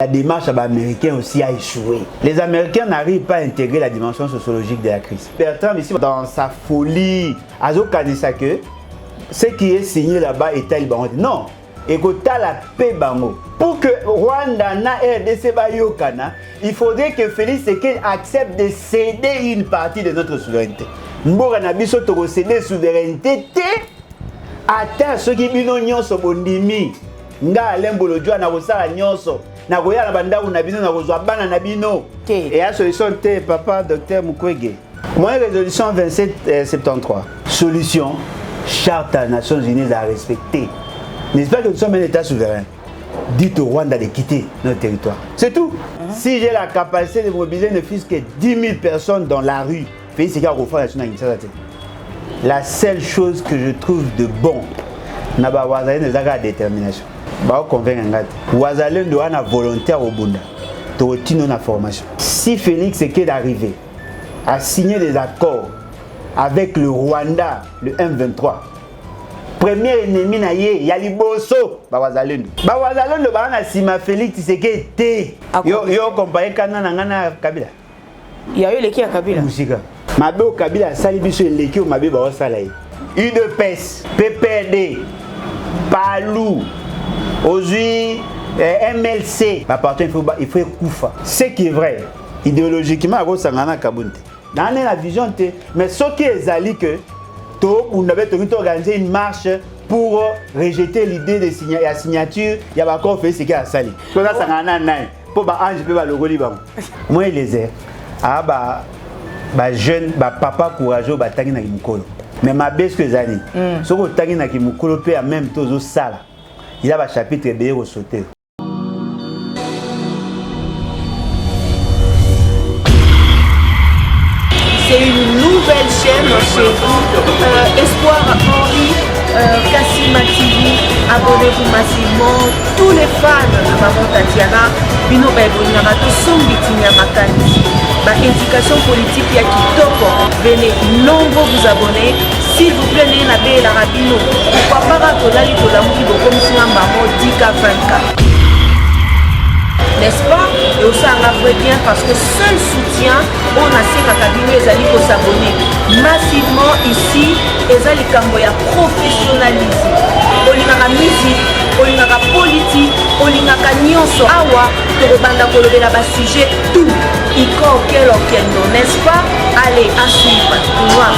La démarche américaine aussi a échoué. Les Américains n'arrivent pas à intégrer la dimension sociologique de la crise. Bertrand, ici, dans sa folie, que ce qui est signé là-bas est tel bango. Non, et que la paix bango. Pour que Rwanda na RDC bayokana, il faudrait que Félix Tshisekedi accepte de céder une partie de notre souveraineté. Mbora na biso to céder souveraineté atteint ceux qui bino nyonso bondimi. Nga Alembolo Joa na kosala nyonso. Na koya na bandaku na bino na kozwa bana na bino. Et à solution te papa docteur Mukwege. Moyenne résolution 2773. Solution charte des Nations Unies à respecter. N'est-ce pas que nous sommes un État souverain? Dites au Rwanda de quitter notre territoire. C'est tout. Si j'ai la capacité de mobiliser ne fût-ce que 10 000 personnes dans la rue, la seule chose que je trouve de bon, c'est la détermination. Ouazalendo a volontaire au Bunda. La formation. Si Félix Tshisekedi arrivé à signer des accords avec le Rwanda, le M23, premier ennemi na ye ya liboso Ouazalendo. Ouazalendo ba na sima Félix Tshisekedi te. Yo comparé kana na ngana Kabila. Ya yo leki ya Kabila. Musika. Mabe o Kabila sali biso leki o mabe ba osala ye. UDPS, PPRD, Palou, aujourd'hui MLC, il faut Koufa. Ce qui est vrai, idéologiquement, dans la vision, mais ce qui est zali que on avait organisé une marche pour rejeter l'idée de la signature, il y a encore fait ce qui a sali. Pour ça, pour ange peut le relier. Moi, les ai. Ah bah jeune, bah papa courageux, bah tangi na kimukolo. Mais ma baisse que zani. Ce que tangi na kimukolo peut en même temps au sala. Il y a un chapitre bien sauté. C'est une nouvelle chaîne chez vous, Espoir Henri, Kassima TV. Abonnez-vous massivement. Tous les fans de Maman Tatiana, Bino Baibonara, tous sont victimes à Makani. Indication politique ya kitoko, venez nombreux vous abonner. S'il vous plaît, n'ayez pas la rabino. Pourquoi pas Tolali Tolamuki comme si on m'a Dika 24. N'est-ce pas? Et aussi on a vrai bien parce que seul soutien, on a ces cabinets les alliés pour s'abonner massivement ici. Les alliés ya professionnalisme. Olingaka musique, olingaka politique, olingaka nyonso awa tokobanda kolobela ba sujet tout. Iko quel okendo, n'est-ce pas? Allez, à suivre. Wow.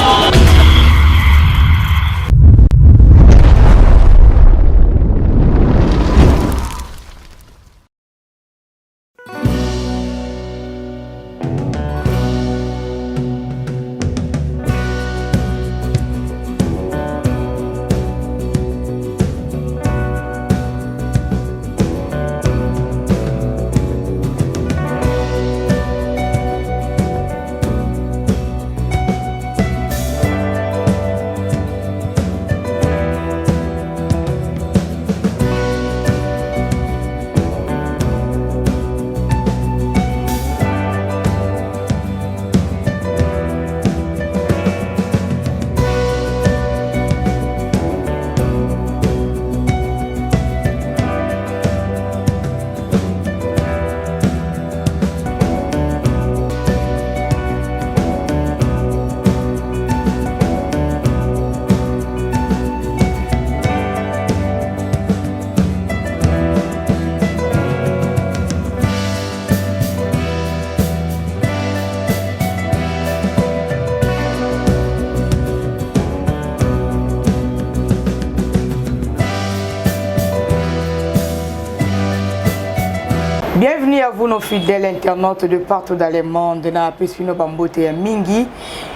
Bienvenue à vous nos fidèles internautes de partout dans le monde. Na Pesfino Bambote ya Mingi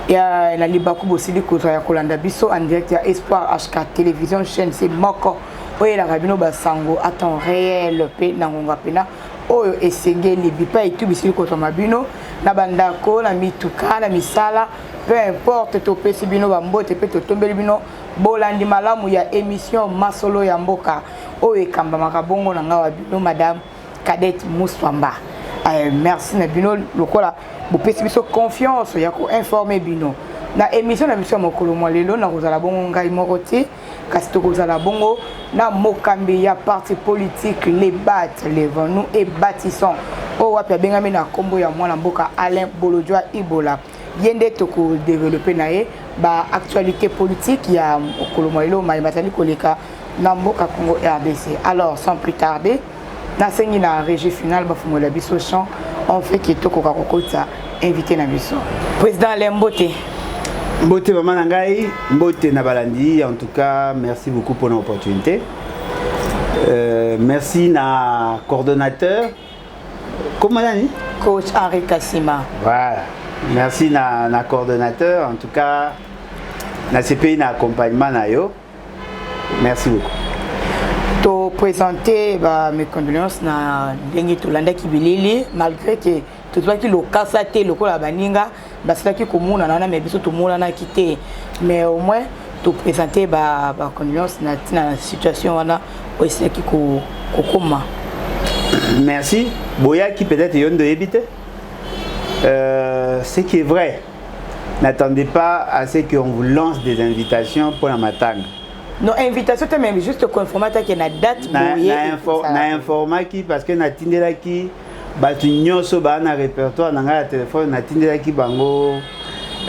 ya na libaku bosili kozo ya kolanda biso en direct ya Espoir HK télévision chaîne c'est moko oyo la rabino basango à temps réel pe na ngonga pena oyo esengeli bipa itu bisili kozo mabino na bandako na mituka na misala peu importe to pesi bino Bambote pe to tombeli bino bolandi malamu ya émission Masolo ya Mboka oyo ekamba makabongo na ngawa bino madame Cadette Mouswamba. Merci na bino lokola bo pesi biso confiance ya ko informer bino. Na émission na biso mokolo mo lelo na kozala bongo ngai moko te kasi tokozala bongo na mokambi ya parti politique les lèvons-nous et bâtissons o wapi abengami na kombo ya mwana mboka Alain Bolodjoa Ibola yende toko développer na ye ba actualité politique ya okolo moyelo mai matali koleka na mboka Congo RDC. Alors sans plus tarder na sengi na régie finale ba fumola biso champ on fait que toko ka kokota invité na biso président Lembote Mbote maman nangai mbote na balandi. En tout cas merci beaucoup pour l'opportunité. Merci na coordonnateur comment on coach Henri Kassima. Voilà. Merci na coordonnateur. En tout cas na CPI na accompagnement na yo. Merci beaucoup. To présenter mes condoléances na dengi to landa kibilili malgré que tout ça qui le kasate le ko la baninga basala ki komuna na mais biso to mona na kité mais au moins to présenter condoléances na situation wana aussi qui ko koma. Merci. Boya qui peut-être yon de éviter. Ce qui est vrai. N'attendez pas à ce qu'on vous lance des invitations pour la matanga. Non, invitation, c'est même juste confirmer qu'il y a une date. Na informa qui parce que na tindela qui batu nyoso ba na répertoire na nga téléphone na tindela qui bango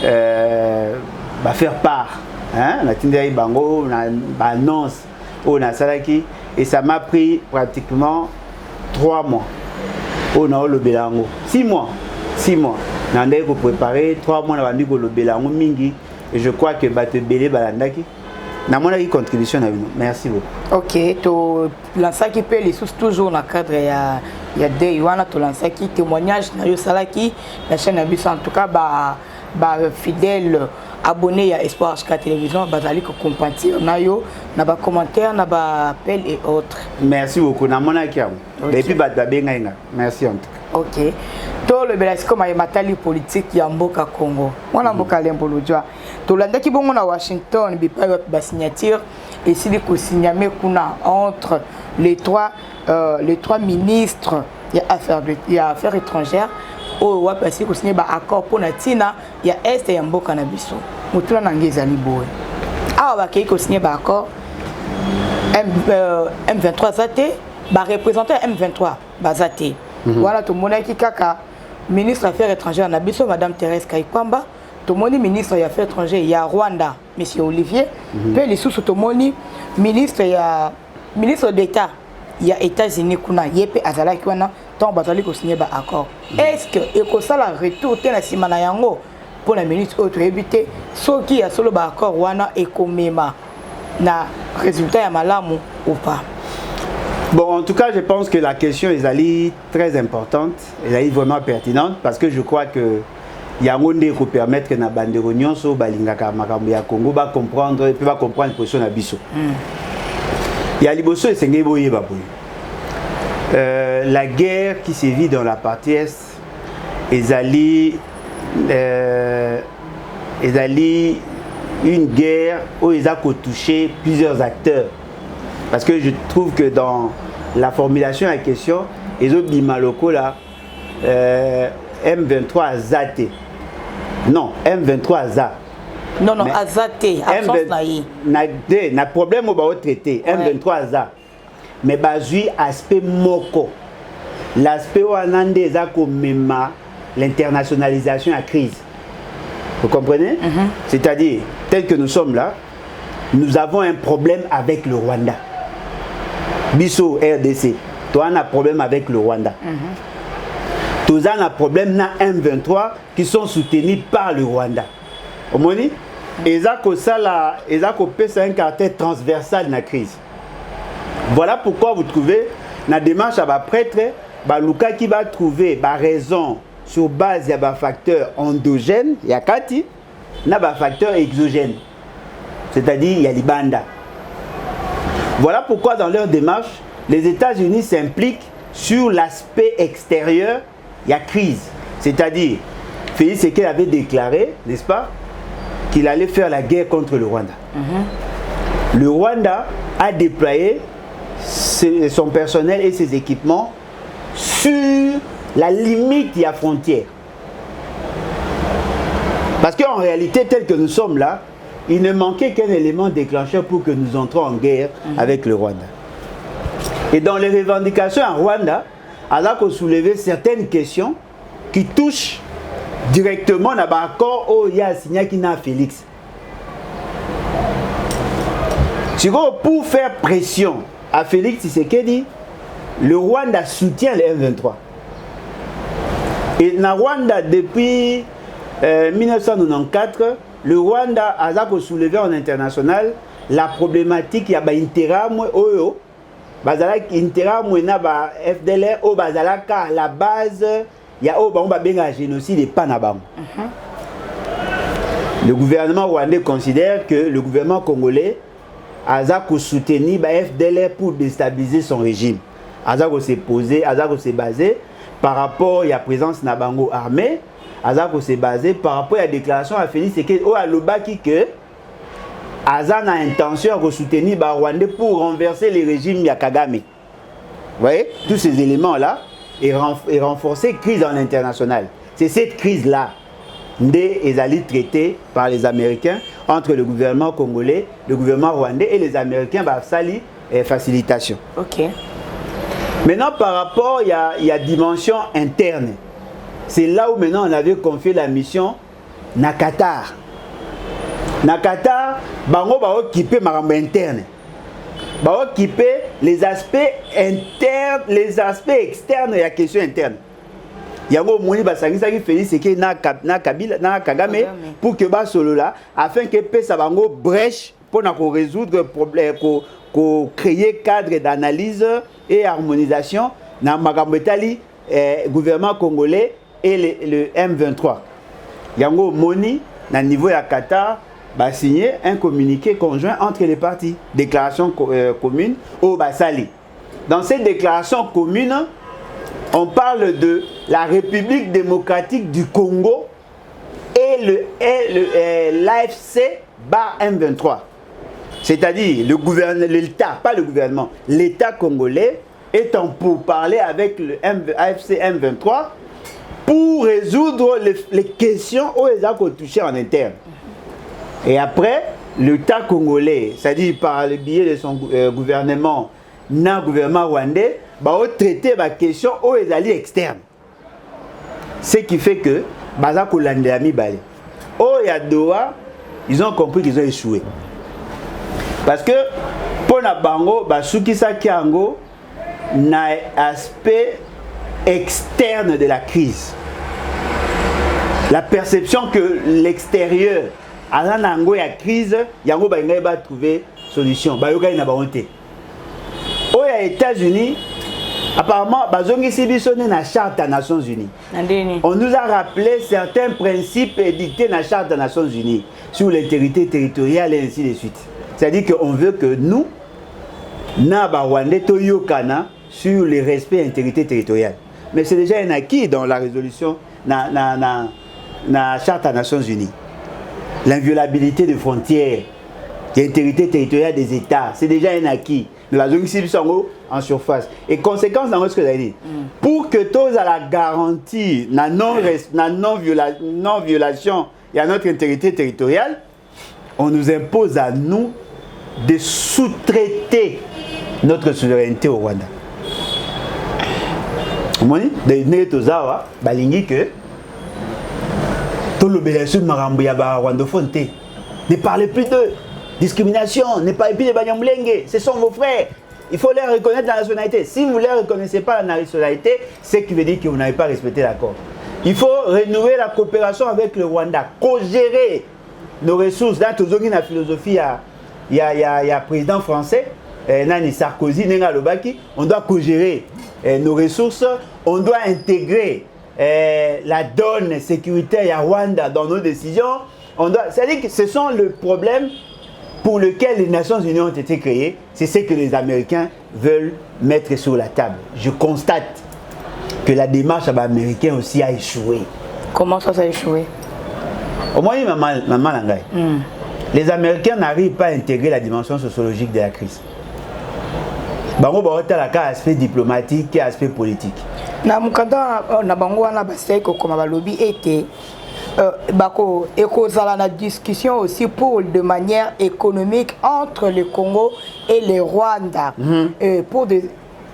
ba faire part hein na tindela bango na annonce au na salaki et ça m'a pris pratiquement 3 mois. On a le belango 6 mois nandai ko préparer 3 mois na bandi ko le belango mingi et je crois que batu belé balandaki na mona qui contribution na bino. Merci beaucoup. OK, to lancer qui peut les sous toujours dans cadre ya day wana to lancer qui témoignage na yo salaki la chaîne Abisso en tout cas fidèle abonné à Espoir HK télévision bazali ko compatir na yo na ba commentaire na ba appel et autres. Merci beaucoup na mona qui am. Et puis ba benga nga. Merci en tout cas. OK. To le belasiko ma matali politique ya mboka Congo. Mwana mboka Lembo Lodjoa. To landaki bongo na Washington ba signature et sili ko signame kuna entre les trois ministres ya affaires étrangères o wa pasi ko signer ba accord pour na tina ya est ya mboka na biso. Mutula na ngeza liboye. Awa ba ko signer ba accord M23 zate ba représenter M23 ba zate. Voilà tout mon qui kaka ministre affaires étrangères na biso madame Thérèse Kaikwamba tout mon ministre des affaires étrangères ya Rwanda monsieur Olivier puis les sous tout mon ministre d'état ya États-Unis kuna yepe azala ki wana tant bazali ko signer ba accord est-ce que eko sala retour te na simana yango pour la ministre autre éviter soki ya solo ba accord wana ekomema na résultat ya malamu ou pas. Bon, en tout cas, je pense que la question est très importante, elle est vraiment pertinente parce que je crois que Yangonde peut permettre que na bandero nyonso balingaka makambo ya Congo ba comprendre et puis va comprendre position na biso. Ya liboso esengé boye ba boye. La guerre qui sévit dans la partie est ezali une guerre où ils ont touché plusieurs acteurs. Parce que je trouve que dans la formulation en question, les autres bimaloko là, M23 a zaté. Non, M23 a za. Non, a zaté. Na problème au bas traité. M23 a za. Mais bazui aspect moko. L'aspect où on a des l'internationalisation à crise. Vous comprenez? C'est-à-dire, tel que nous sommes là, nous avons un problème avec le Rwanda. Bisso RDC, tu as un problème avec le Rwanda. Tu as un problème na M23 qui sont soutenus par le Rwanda. Au moins, ils ont un caractère transversal dans la crise. Voilà pourquoi vous trouvez dans la démarche à prêtre, Luka qui va trouver raison sur base de facteurs endogènes, il y a Kati, il y a facteurs exogènes. C'est-à-dire il y a les bandas. Voilà pourquoi dans leur démarche, les États-Unis s'impliquent sur l'aspect extérieur, il y a crise. C'est-à-dire, Félix Tshisekedi avait déclaré, n'est-ce pas, qu'il allait faire la guerre contre le Rwanda. Le Rwanda a déployé son personnel et ses équipements sur la limite de la frontière. Parce qu'en réalité, tel que nous sommes là, il ne manquait qu'un élément déclencheur pour que nous entrions en guerre avec le Rwanda. Et dans les revendications en Rwanda, elle a soulevé certaines questions qui touchent directement à l'accord où il y a signé qui n'a Félix. Pour faire pression à Félix Tshisekedi, le Rwanda soutient le M23. Et dans Rwanda, depuis 1994, le Rwanda a soulevé en international la problématique, il y a un interam oyo, interam na FDLR au bazalaka à la base, il y a un génocide et pas nabam. Le gouvernement rwandais considère que le gouvernement congolais a soutenu le FDLR pour déstabiliser son régime. Azako s'est posé, Azako s'est basé par rapport à la présence de Nabango armée, Azako s'est basé par rapport à la déclaration à Félix Tshisekedi au Alobaki que Azan a intention de soutenir les Rwandais pour renverser les régimes de Kagame. Vous voyez, tous ces éléments-là et renforcer la crise en international. C'est cette crise-là des alliés traités par les Américains entre le gouvernement congolais, le gouvernement rwandais et les Américains sali et facilitation. Ok. Maintenant, par rapport, il y a dimension interne. C'est là où maintenant on avait confié la mission na Qatar. Na Qatar, bango ba occuper marambo interne. Ba occuper les aspects internes, les aspects externes et la question interne. Yango moni basangisa ki Félix Tshisekedi na Kabila na Kagame pour que ba solo là afin que pesa bango brèche pour na résoudre problème ko créer cadre d'analyse et harmonisation na makambo etali gouvernement congolais et le M23. Yango moni na niveau ya Qatar ba signé un communiqué conjoint entre les parties, déclaration commune au Basali. Dans cette déclaration commune, on parle de la République démocratique du Congo et l'AFC bar M23. C'est-à-dire l'État, pas le gouvernement, l'État congolais est en pourparlers avec le AFC M23 pour résoudre les questions où ils ont touché en interne. Et après, l'État congolais, c'est-à-dire par le biais de son gouvernement, le gouvernement rwandais, va traiter la question aux alliés externes. Ce qui fait que, Doha, ils ont compris qu'ils ont échoué. Parce que, pour la bango, Soukisa Kiango n'a aspect externe de la crise. La perception que l'extérieur, à la crise, Yango va trouver solution. Aux États-Unis, apparemment, la Charte des Nations Unies. On nous a rappelé certains principes édictés dans la Charte des Nations Unies sur l'intégrité territoriale et ainsi de suite. C'est-à-dire qu'on veut que nous, Rwandais, Toyokana, sur le respect de l'intégrité territoriale. Mais c'est déjà un acquis dans la résolution de la Charte des Nations Unies. L'inviolabilité des frontières, l'intégrité territoriale des États, c'est déjà un acquis. Mais en surface. Et conséquence dans ce que vous avez dit, pour que tous à la garantie, la non-violation et à notre intégrité territoriale, on nous impose à nous de sous-traiter notre souveraineté au Rwanda. Vous voyez, que tout l'obéissance de Marambuya Rwandophone, ne parlez plus d'eux. Discrimination, ne parlez plus de Banyamulenge, ce sont vos frères. Il faut leur reconnaître la nationalité. Si vous ne leur reconnaissez pas la nationalité, c'est ce qui veut dire que vous n'avez pas respecté l'accord. Il faut renouer la coopération avec le Rwanda, co-gérer nos ressources. Dans toute la philosophie, il y a président français, Nani Sarkozy, Nenga Lobaki, on doit co-gérer nos ressources, on doit intégrer la donne sécuritaire à Rwanda dans nos décisions. C'est-à-dire que ce sont le problème pour lequel les Nations Unies ont été créées, c'est ce que les Américains veulent mettre sur la table. Je constate que la démarche américaine aussi a échoué. Comment ça a échoué? Au moins, les Américains n'arrivent pas à intégrer la dimension sociologique de la crise. Bango Barota la cas aspect diplomatique et aspect politique. Na mukanda na bango wana baseko comme ba lobby était Bako, et la discussion aussi pour de manière économique entre le Congo et le Rwanda. Pour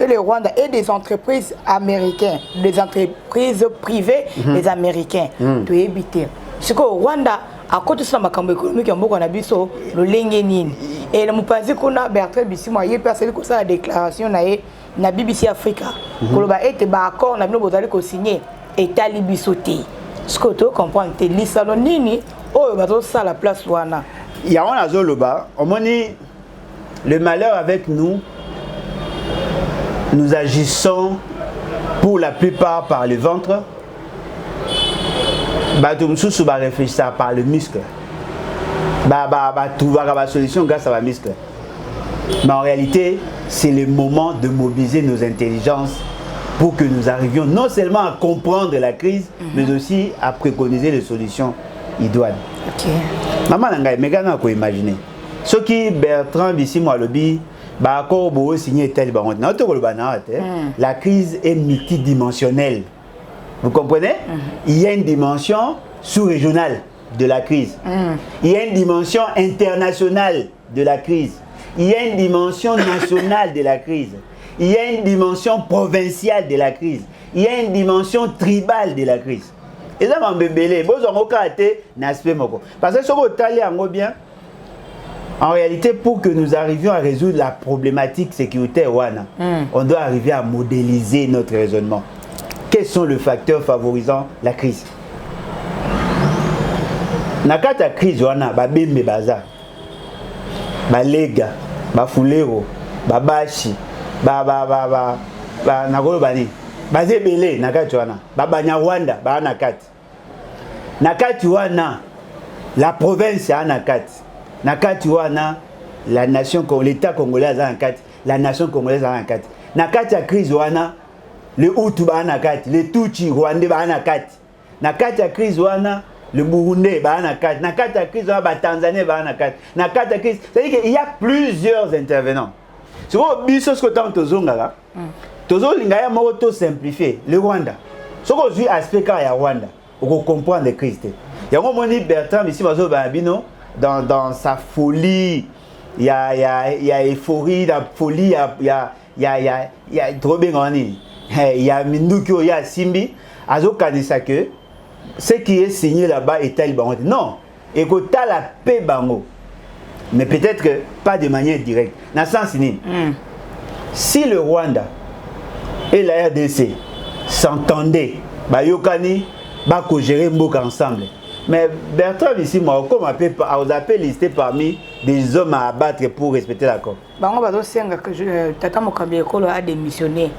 le Rwanda et des entreprises américaines, des entreprises privées des Américains. Tu éviter. Ce que Rwanda, à côté de ça, makambo économique, il y a beaucoup d'abisso, le lengenin. Et le moupazi qu'on a Bertrand Bissimo, il y a personne qui a la déclaration na BBC Africa. Koloba était d'accord, on a bien besoin de signer État libisoté. Ce que tu comprends, c'est l'Issalonini, oh, ça la place wana. Il y a un azoloba, on m'a dit le malheur avec nous. Nous agissons pour la plupart par le ventre. Batumsou va réfléchir par le muscle. Trouver la solution grâce à la muscle. Mais en réalité, c'est le moment de mobiliser nos intelligences pour que nous arrivions non seulement à comprendre la crise, mais aussi à préconiser les solutions idoines. Maman Nangaï, mais quand on imaginer. Ce qui Bertrand Bissimo Alobi, la crise est multidimensionnelle. Vous comprenez? Il y a une dimension sous-régionale de la crise. Il y a une dimension internationale de la crise. Il y a une dimension nationale de la crise. Il y a une dimension provinciale de la crise. Il y a une dimension tribale de la crise. Et ça m'a bébélé. Parce que ce que bien, en réalité, pour que nous arrivions à résoudre la problématique sécuritaire, on doit arriver à modéliser notre raisonnement. Quels sont les facteurs favorisant la crise? Nakata crise wana ba bembe baza. Ba lega, ba fulero, ba bashi, ba nakolo bani. Ba zebele nakati wana. Ba banyarwanda ba nakati. Nakati wana la province ya nakati. Nakati wana la nation l'État congolais a nakati, la nation congolaise a nakati. Nakati ya crise wana le Hutu ba nakati, le Tutsi rwandais ba nakati. Nakati ya crise wana le Burundais ba nakati. Nakati ya crise wana ba Tanzanie ba nakati. Nakati ya crise, c'est-à-dire qu'il y a plusieurs intervenants. C'est quoi biso ce que tant tozonga là. Tozo lingaya moko to simplifier le Rwanda. Ce que je aspect ka ya Rwanda, on comprend les crises. Il y a un moment Bertrand ici bazo ba bino dans sa folie, il y a euphorie, la folie, il y a trop bien il y a Minduki, il y a Simbi, azo kanisa que ce qui est signé là-bas est tel bango. Non, écoute la paix bango. Mais peut-être que pas de manière directe. Dans le sens si le Rwanda et la RDC s'entendaient, bah yokani, bah ko gérer mboka ensemble. Mais Bertrand ici, moi, comme on appelle listé parmi des hommes à abattre pour respecter l'accord. On va dire que Tata Mokambiekolo a démissionné.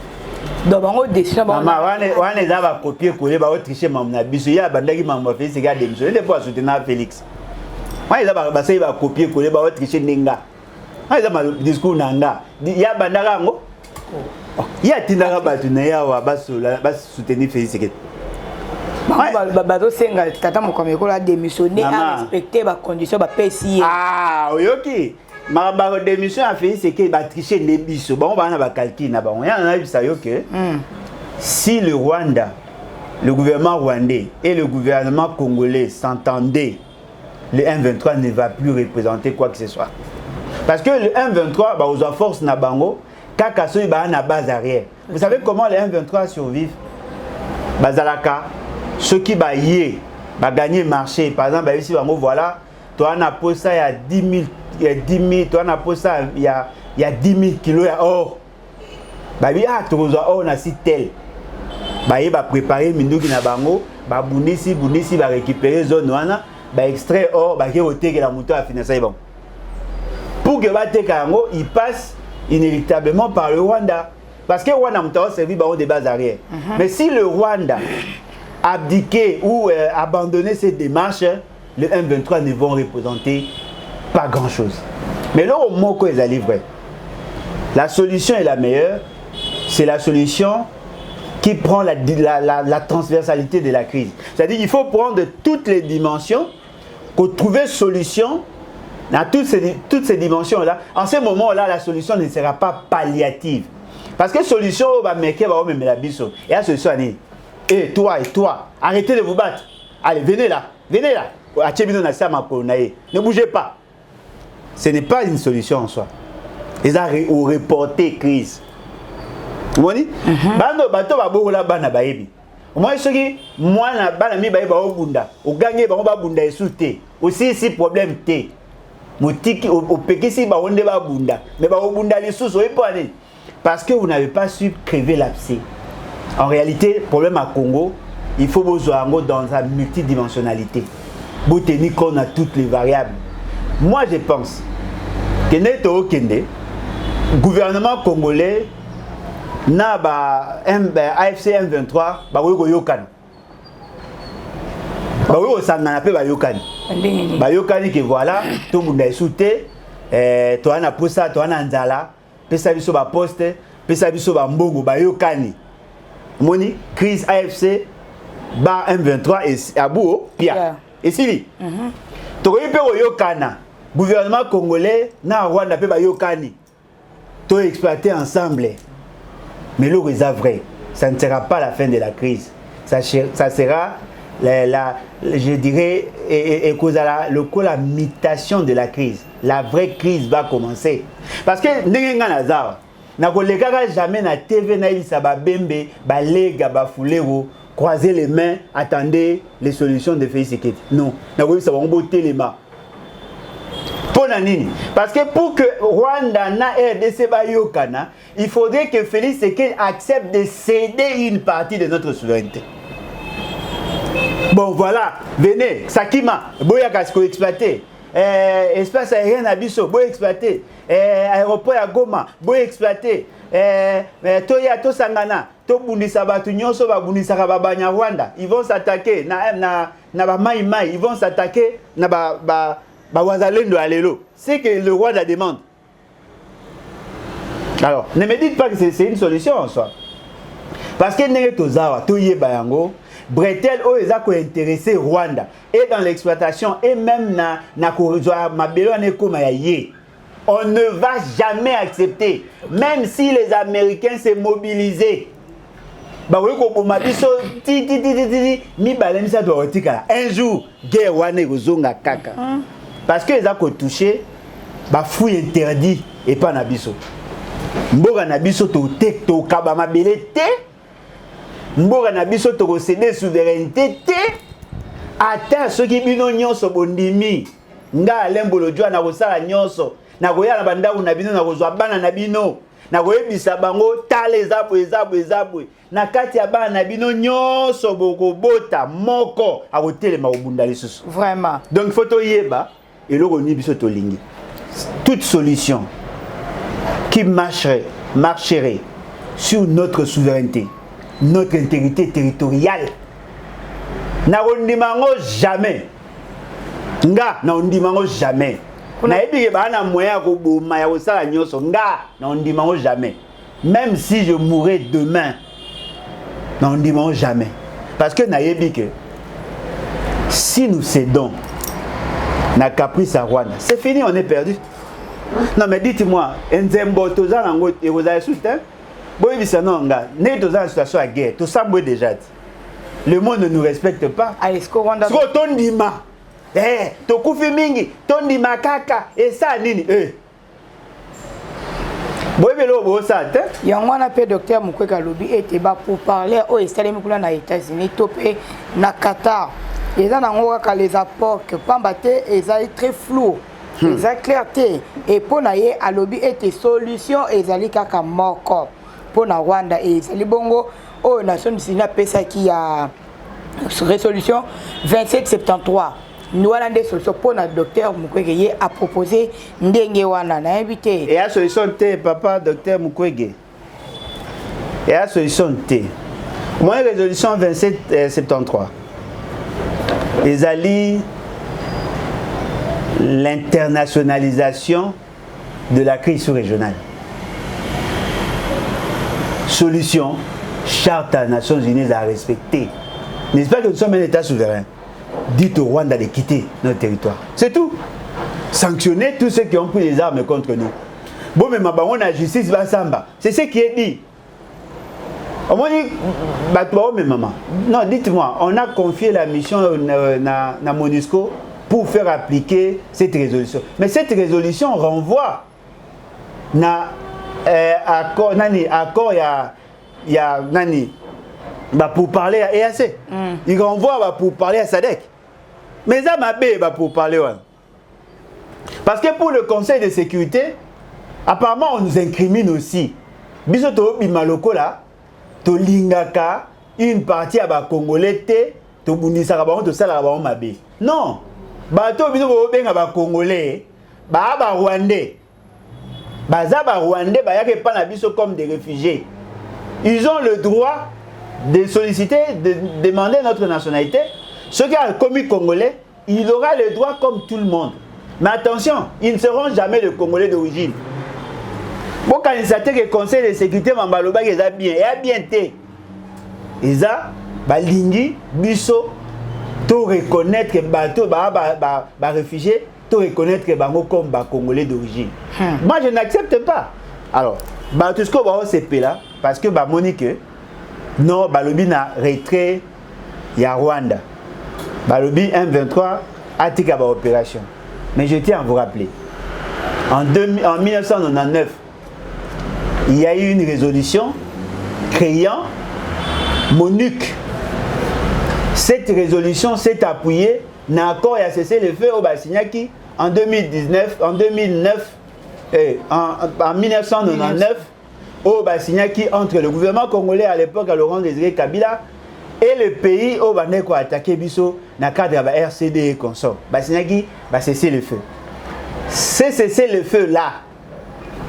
Donc, on a décidé. On a copié, coller, on a triché, on a bisu. Il y a Bandagi Mamma Félix qui a démissionné. Il faut soutenir Félix. On a copié, coller, on a triché Nenga. On a discours Nanga. Il y a Bandarango. Il y a Tindara Batunaya ou à soutenir Félix. Tata Mokambiekolo a démissionné à respecter les conditions de PCI. Ah, oui, ok. Ma démission a fait c'est que va tricher les biso. Bon, on va avoir calcul là-bas. On a vu ça, ok. Si le Rwanda, le gouvernement rwandais et le gouvernement congolais s'entendaient, le M23 ne va plus représenter quoi que ce soit. Parce que le M23, bah, aux forces Nabango, Kakaso, il va à la base arrière. Vous savez comment le M23 survivent? Bazalaka. Ceux qui baillent, va gagner marché. Par exemple, ici, voilà, toi, on a posé ça il y a 10 000, toi, on a posé ça il y a 10 000 kilos d'or. Bah, il y a trop d'or, on a si tel. Bah, il va préparer Minduki Nabango, bah, Bounisi, va récupérer zone, bah, extrait or, bah, il va que la moto a financé. Bon. Pour que il passe inéluctablement par le Rwanda. Parce que le Rwanda a servi des bases arrière. Mais si le Rwanda abdiquer ou abandonner cette démarche, le M23 ne vont représenter pas grand-chose. Mais là, au mot que les vrai, la solution est la meilleure, c'est la solution qui prend la transversalité de la crise. C'est-à-dire qu'il faut prendre de toutes les dimensions pour trouver solution dans toutes ces dimensions-là. En ce moment-là, la solution ne sera pas palliative. Parce que solution, va mettre la biso. Et la solution, et toi, arrêtez de vous battre. Allez, venez là. Ne bougez pas. Ce n'est pas une solution en soi. Ils ont reporté crise. Vous voyez? Bato ba bola bana baebi. Moi ce qui moi na bana mi baeba obunda. O gagner ba bunda esute. Aussi si problème té. Motiki au pekisi ba onde ba bunda. Mais ba obunda les sous parce que vous n'avez pas su crever l'abcès. En réalité, problème à Congo, il faut besoin dans sa multidimensionnalité. Pour tenir compte à toutes les variables. Moi je pense que Neto Kende, gouvernement congolais, na ba AFC M23 ba ko yokana ba ko sangana pe ba yokani que voilà tout le monde est souté to ana posa to ana nzala pesa biso ba poste pesa biso ba mbongo ba yokani moni crise AFC ba M23 et abu pia et sili to ko pe yokana gouvernement congolais na Rwanda pe ba yokani to exploiter ensemble. Mais le résultat vrai, ça ne sera pas la fin de la crise. Ça sera, je dirais, la mutation de la crise. La vraie crise va commencer. Parce que, jamais na TV na ilisa ba bembe, ba lega, ba fulero, croiser les mains, attendez les solutions de Félix Tshisekedi. Non, na ko ça va emboter les mains. Parce que pour que Rwanda na RDC bayokana, il faudrait que Félix Tshisekedi accepte de céder une partie de notre souveraineté. Bon voilà, venez, Sakima, boya kasko exploité. Espace aérien Abisso, boya exploité. Aéroport à Goma, boya exploité. Toya to Sangana, to bundisa batu nyonso ba bundisa ka babanya Rwanda. Ils vont s'attaquer na ba mai, ils vont s'attaquer na ba c'est que le roi la demande. Alors, ne me dites pas que c'est une solution en soi. Parce que Bretel a intéressé Rwanda et dans l'exploitation et même on ne va jamais accepter, même si les Américains s'est mobilisés. Un jour, guerre wana kaka. Parce que les ont touché, bah fouille interdit et pas nabiso. Mboga nabiso to tek to kabama belete. Mboga nabiso to céder souveraineté te. Attends ceux qui bino nyonso bondimi. Nga lembolo jwa na kosala nyonso. Na koya na banda na bino na kozwa bana na bino. Na koyebisa bango tale ezabwe. Na kati ya bana na bino nyonso boko bota moko akotelema obunda lisusu. Vraiment. Donc photo yeba. Et le roni biso tolingi. Toute solution qui marcherait sur notre souveraineté, notre intégrité territoriale, n'a ondimango jamais. Nga na ondimango jamais. Na ebi ba na moyen ko boma ya osala nyoso nga na ondimango jamais. Même si je mourrais demain, na ondimango jamais. Parce que na ebi que si nous cédons na caprice à Rwanda, c'est fini, on est perdu. Non mais dites-moi, Nzembo toza nango et vous avez soutenu. Boy bisa nonga, né toza en situation de guerre, tout ça déjà. Le monde ne nous respecte pas. Est-ce que Rwanda so tondima. To kufi mingi, tondima kaka et ça nini Boy belo bo ça te. Yango na pe docteur Mukwege lobi était ba pour parler au États-Unis pour na États-Unis topé na Qatar. Et là, on a les apports que Pambate est très flou, est clarté. Et pour naïe à lobby était solution et zali kaka moko pour na Rwanda et zali bongo aux Nations Unies pesa qui a résolution 2773. Nous avons des solutions pour notre docteur Mukwege a proposé ndenge wana na invité. Et la solution T papa docteur Mukwege. Et la solution T. Moi résolution 2773. Les alliés, l'internationalisation de la crise sous-régionale. Solution, charte des Nations Unies à respecter. N'est-ce pas que nous sommes un État souverain? Dites au Rwanda de quitter notre territoire. C'est tout. Sanctionner tous ceux qui ont pris les armes contre nous. Bon, mais on a justice, c'est ce qui est dit. On m'a dit, mais maman, non, dites-moi, on a confié la mission à MONUSCO pour faire appliquer cette résolution. Mais cette résolution renvoie à accord, pour parler à EAC. Il renvoie pour parler à SADC. Mais ça m'a payé pour parler. Parce que pour le Conseil de sécurité, apparemment on nous incrimine aussi. Bisoto Bimaloko là, to lingaka une partie à ba Congolais to bundisa ka ba to sala ba mabe. Non. Bato biso benga ba Congolais, ba Rwandais. Baza ba Rwandais ba yake pa na biso comme des réfugiés. Ils ont le droit de solliciter, de demander notre nationalité. Ceux qui ont commis Congolais, il aura le droit comme tout le monde. Mais attention, ils ne seront jamais le Congolais d'origine. Bon, quand il s'attend que le Conseil de sécurité Mambaloba il a bien, il a bien été. Ils ont balingi biso to reconnaître que bateau ba réfugiés, to reconnaître que bango comme ba Congolais d'origine. Moi je n'accepte pas. Alors, tout ce qu'on va c'est là parce que ba Monique non balobi na retrait ya Rwanda. Balobi M23 a tika ba opération. Mais je tiens à vous rappeler, en 1999, il y a eu une résolution créant MONUC. Cette résolution s'est appuyée dans l'accord et a cessé le feu au Bassignaki en 2009, en 1999, au Bassignaki entre le gouvernement congolais à l'époque à Laurent Désiré Kabila et le pays au Baneko attaqué Bisso dans le cadre de la RCD et consort. Bassignaki va cesser le feu. C'est cesser le feu là.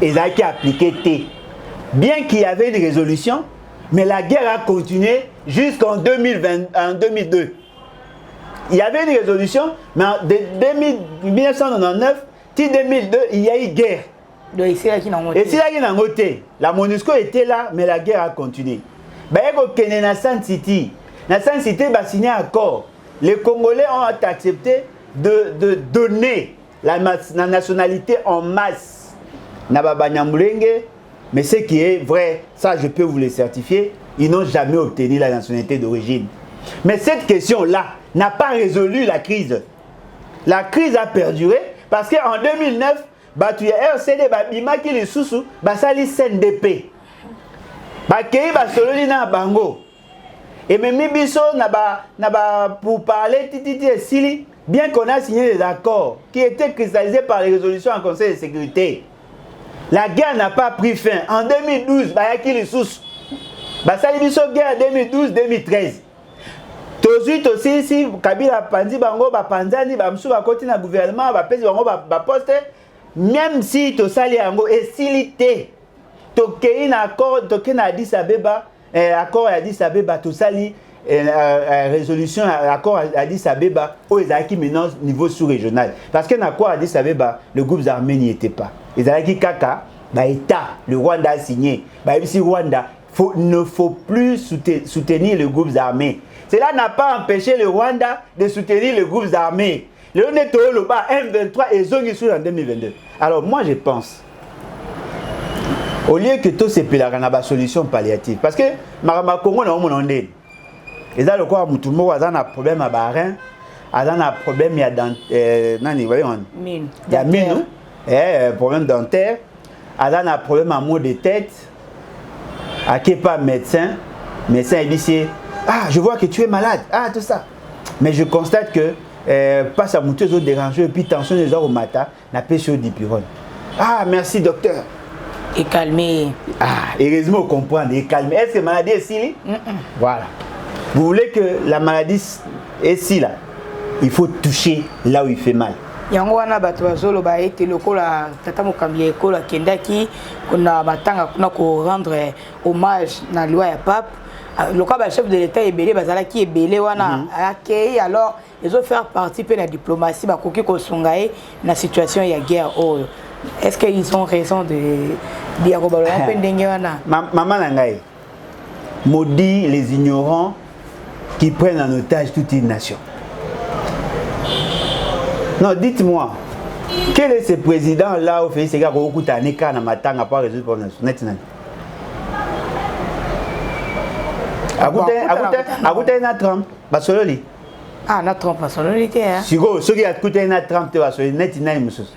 Ils ont appliqué T. Bien qu'il y avait une résolution, mais la guerre a continué jusqu'en 2002. Il y avait une résolution, mais en 1999, 2002, il y a eu guerre. Et c'est là qu'il a noté. La MONUSCO était là, mais la guerre a continué. Dans San City, il a signé un accord. Les Congolais ont accepté de donner la nationalité en masse. Mais ce qui est vrai, ça je peux vous le certifier, ils n'ont jamais obtenu la nationalité d'origine. Mais cette question-là n'a pas résolu la crise. La crise a perduré parce qu'en 2009, il y a RCD, Bimaki les Soussou, Basali CNDP. Bakei Basololi na Bango. Et même Bisso pour parler Titi et Sili, bien qu'on a signé des accords qui étaient cristallisés par les résolutions en Conseil de sécurité. La guerre n'a pas pris fin. En 2012, Bayaki les Soussou. Basali Bisso guerre 2012-2013. Tozuit aussi, si Kabila Pandi Bango, Panzani, Bamsou, Bakoti na gouvernement, Bapesi Bango, Baposte, même si tu sali Bango, et s'il était, tu as un accord, tu as Addis Abeba, accord Addis Abeba, tu sali résolution, accord Addis Abeba, où ils ont maintenant niveau sous-régional. Parce que l'accord Addis Abeba, le groupe armé n'y était pas. Ils ont dit Kaka, l'État, le Rwanda a signé. Si Rwanda, ne faut plus soutenir le groupe armé. Cela n'a pas empêché le Rwanda de soutenir les groupes armés. Le M23 et Zongisou en 2022. Alors moi je pense, au lieu que tout ces pays là une solution palliative, parce que Marama Congo n'a pas mon ondé. Et là le quoi Moutoumou a un problème à Barin, a un problème il y a dans nani voyons. Mine. Il y a mine, problème dentaire, a un problème à maux de tête, à qui pas médecin ici. Ah, je vois que tu es malade. Ah, tout ça. Mais je constate que passe à monter aux autres dérangés et puis tension des heures au matin, n'a pas sur dipyrone. Ah, merci docteur. Et calmer. Ah, heureusement on comprend. Et calmer. Est-ce que la maladie est ici? Voilà. Vous voulez que la maladie est ici là? Il faut toucher là où il fait mal. Yango wana bato bazolo ba ete lokola tata mokambi ekola kendaki kuna batanga kuna ko rendre hommage na loi ya pape. Le chef de l'État est belé, qui est belé, accueilli, alors ils ont fait partie de la diplomatie, la situation il y a guerre. Est-ce qu'ils ont raison de dire Maman Nangaï, maudit les ignorants qui prennent en otage toute une nation. Non, dites-moi, quel est ce président-là au fait que akuta na Trump basololi ah na Trump basololi te hein siko soki akuta na Trump te basololi net nani mususu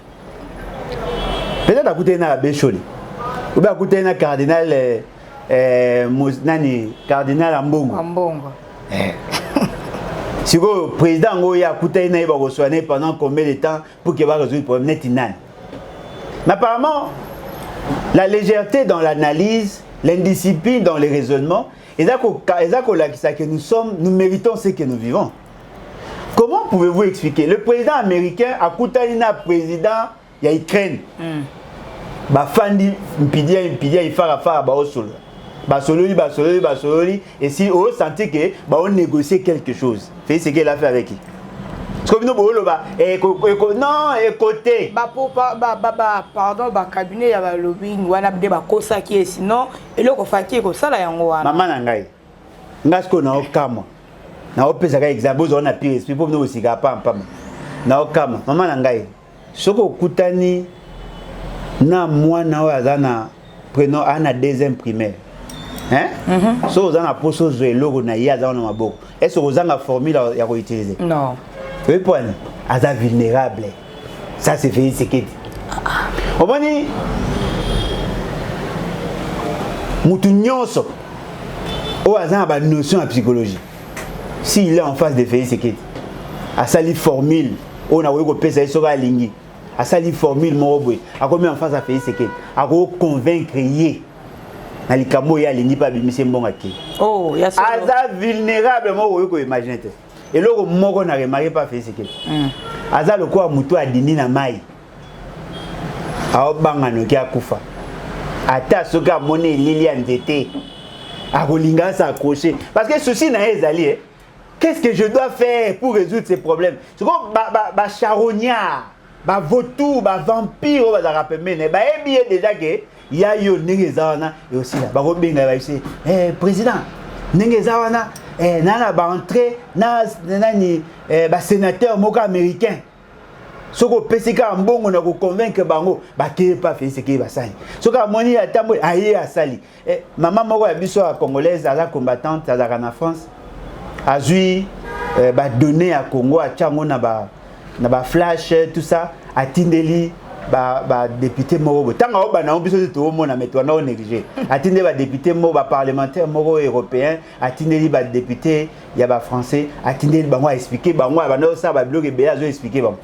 peut-être akuta na Becholi ou bien akuta na cardinal nani cardinal Ambongo siko président ngo ya akuta na ba ko soigner pendant combien de temps pour qu'il va résoudre le problème net nani. Mais apparemment la légèreté dans l'analyse, l'indiscipline dans les raisonnements, et ça que nous méritons ce que nous vivons. Comment pouvez-vous expliquer? Le président américain a coûté un président il y a Ukraine. Bafandi mpidia il fara basololi et si on sentit que on négocier quelque chose. C'est ce qu'il a fait avec qui? Non, écoutez. Pardon, cabinet ya ba lobbying wana de ba kosa ki sinon eloko faki ko sala yango wana. Maman na ngai. Ngasko na okama. Na opesa ka exemple zo na pire esprit pour nous aussi ga pam. Na okama. Maman na ngai. Soko kutani na mwana wa zana prénom ana deuxième primaire. Hein? So zana poso zo eloko na ya zana maboko. Est-ce que zanga formule ya ko utiliser? Non. Oui, point. Aza vulnérable. Ça c'est fait, c'est qui? On va dire, mutu nyonso. O aza ba notion en psychologie. S'il est en face de fait, c'est qui? A sali formule. On a weko pesa soka lingi. A sali formule morobwe. A combien en face à fait, c'est qui? A ko convaincre yé. Na likamo ya lingi pa bimise mbonga ki. Oh, ya ça. Aza vulnérable mo weko imaginer. Et là, on n'a remarqué pas fait ce que Aza le quoi muto a dini na mai. A obanga no kia kufa. Ata soka monnaie Liliane Tété. A kolinga s'accrocher parce que ceci n'a ezali. Qu'est-ce que je dois faire pour résoudre ces problèmes? C'est comme ba charognard, ba vautour, ba vampire ba rappeler mais ba bien déjà que il y a yo nengezana et aussi là ba robinga ba ici président nengezana nana ba entrée na nani ba sénateur moko américain soko pesika mbongo na ko convaincre bango ba ke pas fait ce qui ba sali soko moni atambo aye asali maman moko ya biso ya congolaise ala combattante à na France azui ba donner à Congo a tchango na ba flash tout ça atindeli ba député moko tanga oba na biso to mona metwa na négliger atinde ba député moko ba parlementaire moko européen atindeli ba député ya ba français atindeli bango expliquer bango ba na ça ba bloquer be azo expliquer bango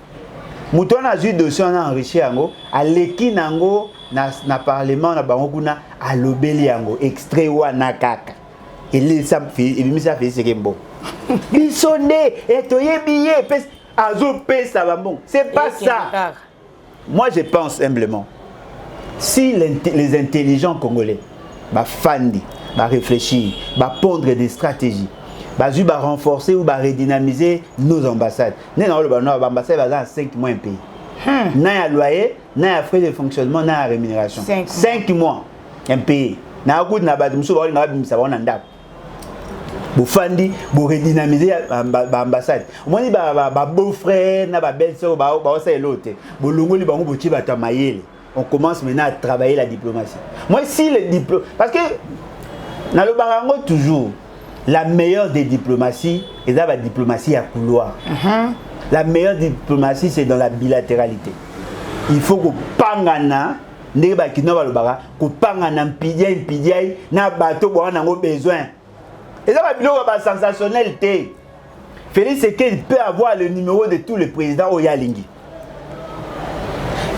muto na ju dossier na enrichi yango aleki nango na parlement na bango kuna alobeli yango extrait wana kaka ele ça fait ça fait ce que bon bisonné et toyebiye azo pesa ba bon c'est pas ça. Moi, je pense humblement, si les intelligents congolais fandi, réfléchir, pondre des stratégies, renforcer ou redynamiser nos ambassades. Nous avons ambassade à 5 mois un pays. Nous avons un loyer, nous avons un frais de fonctionnement, nous avons une rémunération. 5 mois un pays. Nous avons un Bufandi, pour redynamiser l'ambassade. Moi, je dis beau-frère, na belle-sœur, on commence maintenant à travailler la diplomatie. Moi, si le diplôme. Parce que, dans le Barango, toujours, la meilleure des diplomaties, c'est la diplomatie à couloir. La meilleure diplomatie, c'est dans la bilatéralité. Il faut que Pangana, Neba Kinova le Bara, que Pangana, Pidiaï, na bateau, on a besoin. Et ça va être sensationnel. Félix Sekedi peut avoir le numéro de tous les présidents au Yalingi.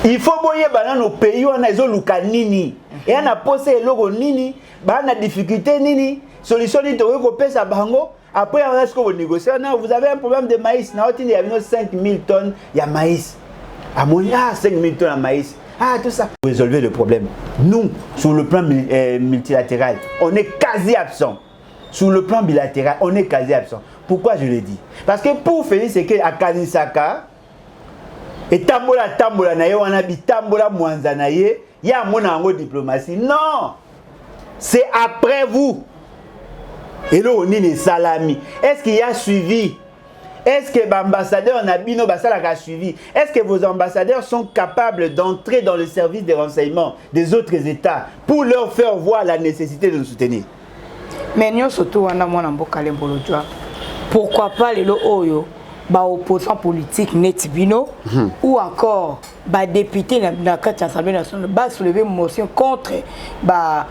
Il faut que nos pays on a des nini et on a posé logo nini, on a difficulté nini, solution ni to ko pesa bango. Après on a ce que vous négociez. Vous avez un problème de maïs, il y a 5000 tonnes il y a maïs. À mon 5000 tonnes de maïs. Ah, tout ça. Pour résolver le problème. Nous, sur le plan multilatéral, on est quasi absent. Sur le plan bilatéral, on est quasi absent. Pourquoi je le dis? Parce que pour Félix Sekedi à Kanisaka, et tambola na ye wana bitambola mwanza na ye, ya mona ngo diplomatie. Non! C'est après vous. Et là on est salami. Est-ce qu'il y a suivi? Est-ce que l'ambassadeur Nabino Bassala a suivi? Est-ce que vos ambassadeurs sont capables d'entrer dans le service des renseignements des autres États pour leur faire voir la nécessité de nous soutenir? Mais nous surtout on a mon amboka lembolojwa. Pourquoi pas les oyo ba opposants politiques netibino ou encore ba député na l'Assemblée nationale ba soulever une motion contre ba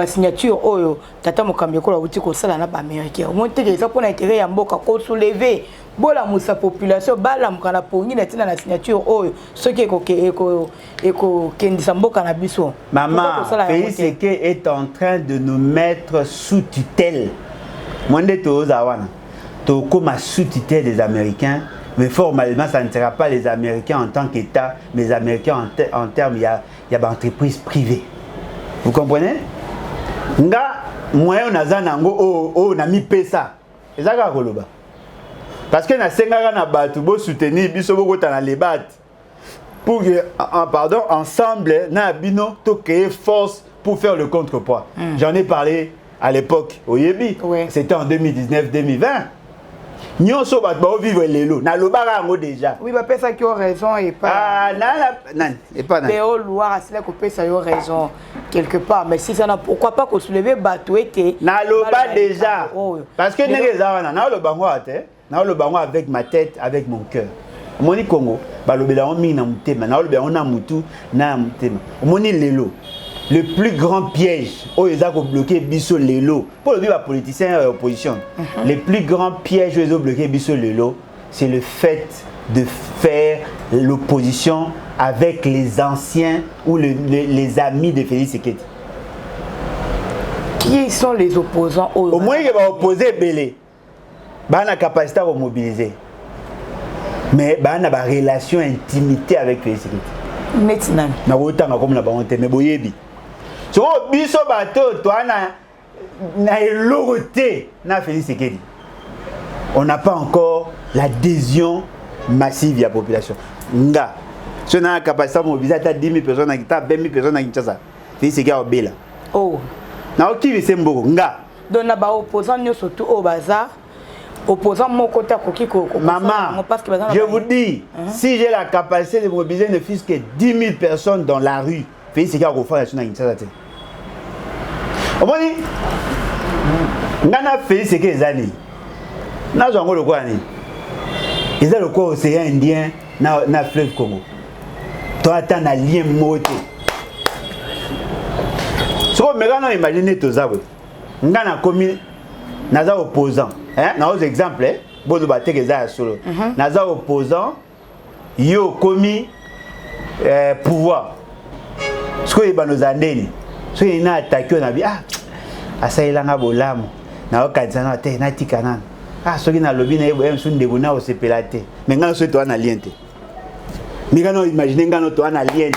signature oyo tata mokambi ko la wuti ko sala na ba américain. On te déjà pour intérêt ya mboka ko soulever bola musa population bala mukana pongi na tina na signature oyo soki eko kendisa mboka na biso. Maman, Félix Séké est en train de nous mettre sous tutelle. Monde tozawana. Comme sous-tutelle des Américains, mais formellement, ça ne sera pas les Américains en tant qu'État, mais les Américains en termes, il y a d'entreprises privées. Vous comprenez? Nga, moi, on a mis ça. Et ça, parce que na senga na batu bo soutenir biso boko ta na les bat pour que pardon ensemble na bino to créer force pour faire le contrepoids. J'en ai parlé à l'époque au Yebi. Ouais. C'était en 2019-2020. Nous sommes vivre les lots. Na lobara ngo déjà. Oui, bah ça qui a raison et pas. Ah non, et pas non. Mais au loir c'est là que ça a raison quelque part, mais si ça n'a pourquoi pas qu'on soulever bateau était. Na loba déjà. Parce que les zawana na lo bango ate, na lo bango avec ma tête, avec mon cœur. Moni Congo, ba lo bela on mi na mutema, na lo bela on na mutu na mutema. Moni lelo. Le plus grand piège, où ils ont bloqué Bisso Lelo, pour le dire politicien et opposition, le plus grand piège où ils ont bloqué Bisso Lelo, c'est le fait de faire l'opposition avec les anciens ou les amis de Félix Séké. Qui sont les opposants au moins, ils vont opposer Belé. Ils ont la capacité à mobiliser. Mais ils ont une relation intimité avec Félix Séké. Maintenant. Ils ont autant comme la bonté, mais boyebi. So biso bato toi na eloroté na Félix Séké. On n'a pas encore l'adhésion massive de la population. Nga. Si on a la capacité de mobiliser 10 000 personnes, 20 000 personnes à Kinshasa. Félix Séké a obéi. Oh. Na okivi sembo nga. Donc na ba opposant surtout au bazar. Opposant mon côté à Kokiko. Maman, je vous dis, si j'ai la capacité de mobiliser ne fût-ce que 10 000 personnes dans la rue, Félix Séké a refait la chose à Kinshasa. On dit, Nana Félix Séké les années. N'a pas le quoi ni. Ils ont le quoi océan Indien na fleuve Congo. Toi attends un lien moté. Ce que maintenant imaginez tout ça. Nana commis naza opposant. Hein? Dans aux exemples, bon nous battre les a solo. Naza opposant, yo commis pouvoir. Ce que les nos années. So il a attaqué on a dit asa ilanga bolamo na okadzana te na tikana soki na lobi na yebo sunde bona o sepelate mais ngana so to na liente migano imaginer ngano to na liente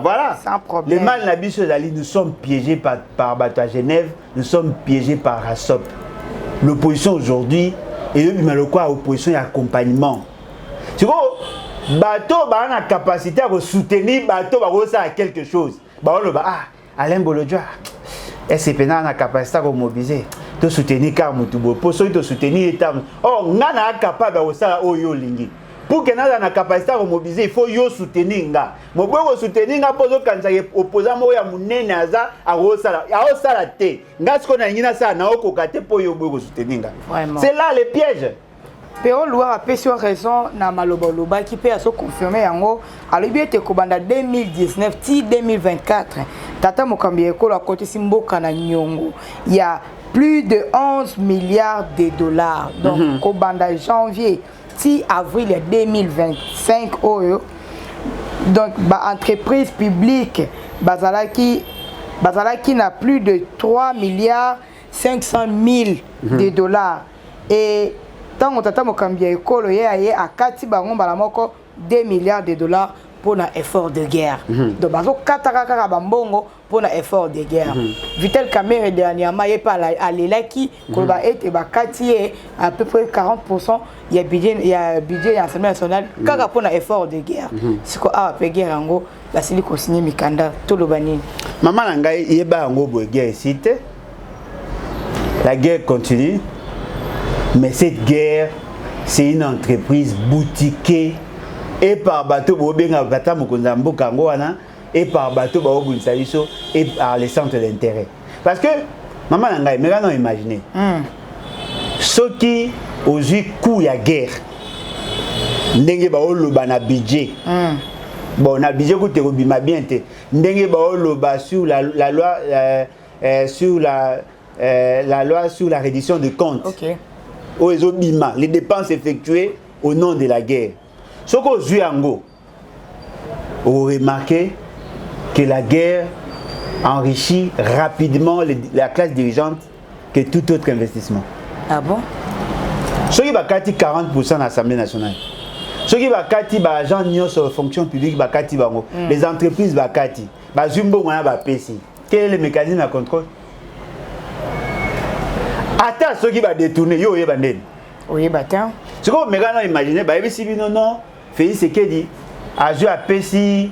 voilà sans problème. Le mal na biso dali nous sommes piégés par bateau à Genève, nous sommes piégés par Rassop. L'opposition aujourd'hui et le malokwa opposition et accompagnement. Tu vois bateau ba na capacité à soutenir bateau ba ça quelque chose. Alain Bolodjoa, SCP n'a la capacité de mobiliser, de soutenir Karmoutubo, pour ceux de soutenir l'État. Oh, on est capable de faire Oyo Lingi. Pour que nous ayons la capacité de mobiliser, il faut yo soutenir. Mon beau soutenir, pour ceux qui sont opposés à Mounene Naza, à Rosala, à Rosala T. Parce qu'on a une ça, n'a aucun côté pour yo soutenir. C'est là le piège. Pero Loire a pris raison na maloboloba qui peut se confirmer en haut à l'objet kobanda 2019 ti 2024 tata mokambi ekolo à côté simboka na nyongo il y a plus de 11 milliards de dollars donc kobanda janvier ti avril 2025 oyo donc ba entreprise publique bazalaki n'a plus de 3 milliards 500 000 de dollars et tant tata mokambi ekolo ye a kati bango bala moko 2 milliards de dollars pour un effort de guerre. Donc bazo kataka bambongo pour un effort de guerre. Vitel Kamerhe dernièrement il pas à l'elaki ko ba et ba kati à peu près 40% il y a budget l'Assemblée nationale kaka pour un effort de guerre. Siko a pe guerre ngo basili ko signer mikanda to lo bani. Maman na ngai yeba ngo bo guerre cité. La guerre continue. Mais cette guerre, c'est une entreprise boutiquée et par bateau et par bateau et par les centres d'intérêt. Parce que Maman nangai, mais non imaginer. Ceux qui ont eu coup ya guerre. Ndenge ba oloba na budget. Bon, na budget ko te robima bien te. Ndenge ba oloba sur la loi sur la loi sur la reddition de comptes. OK. Les dépenses effectuées au nom de la guerre. Ce qu'on vu en go, vous remarquez que la guerre enrichit rapidement la classe dirigeante que tout autre investissement. Ah bon? Ce qui va cati 40% de l'Assemblée nationale. Ce qui va cati agent sur fonction publique, les entreprises va cati, quel est le mécanisme de contrôle? Attends, ce qui va détourner, yo yé banden. Oui, bâtin. Ce qu'on me regarde imaginer, si non, Félix Sekedi, a joué à Pessi,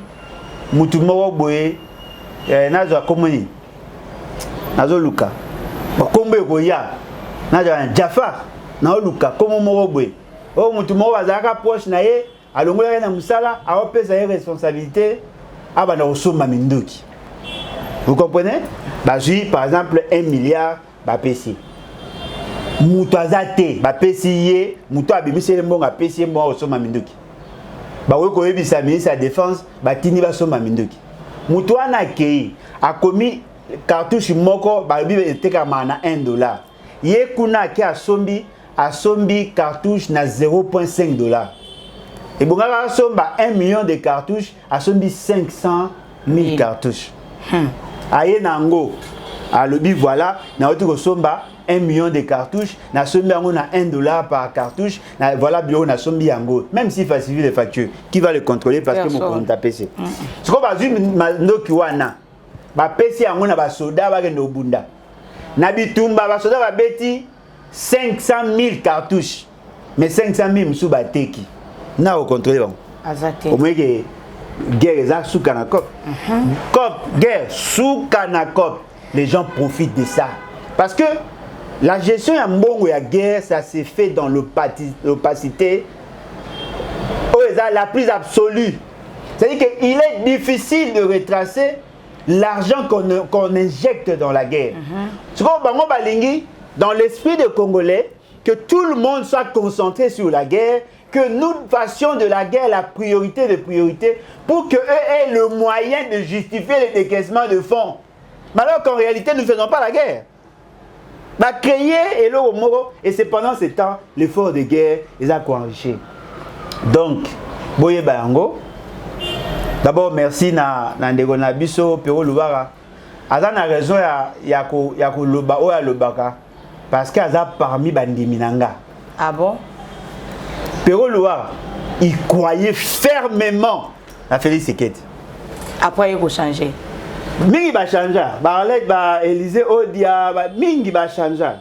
Moutoumoro Boye, Nazo Komoni, Nazo Luka, Kombe Goya, Nazo Jafar, Nazo Luka, Komomoro Boye. Oh, Moutoumoro Azaka proche naye, à l'ongole na Moussala, a opé sa responsabilité, à Banosoma Minduki. Vous comprenez? J'ai par exemple 1 milliard, Pessi. Mutu azate ba pesiye mutu abimisele mbonga pesiye mbonga osoma minduki ba weko yebisa ministre ya défense batini basoma minduki mutu ana kei akomi cartouche moko ba bibe eteka mana $1 ye kuna ki asombi cartouche na $0.5 et bonga asomba 1 million de cartouches asombi 500,000 cartouches aye nango alobi voilà na otu ko somba 1 million de cartouches, na sombi yango na $1 par cartouche, na voilà bio na sombi yango. Même s'il falsifie les factures, qui va le contrôler parce que mon compte a PC. Ce qu'on va dire ndoki wana, ba PC yango na ba soda ba kendo bunda. Na bitumba ba soda ba beti 500,000 cartouches. Mais 500,000 msu ba teki. Na au contrôler bon. Azate. Au moins que guerre exact sous kanakop. Cop guerre sous kanakop. Les gens profitent de ça. Parce que la gestion ya mbongo ya guerre, ça s'est fait dans l'opacité la plus absolue. C'est-à-dire qu'il est difficile de retracer l'argent qu'on injecte dans la guerre. Ce qu'on balingi dans l'esprit des Congolais, que tout le monde soit concentré sur la guerre, que nous fassions de la guerre la priorité de priorité pour qu'eux aient le moyen de justifier le décaissement de fonds. Mais alors qu'en réalité, nous ne faisons pas la guerre. Va créer et c'est pendant ce temps l'effort de guerre les a enrichi. Donc boye bayango d'abord merci na ndeko na biso Pero Lubara azana raison ya ko loba o ya lobaka parce que aza parmi bandimi nanga. Ah bon? Pero Lubara il croyait fermement à Félix Sekedi. Après il faut changer. Mingi va changer, Barlet va Élysée Odia, Mingi va changer.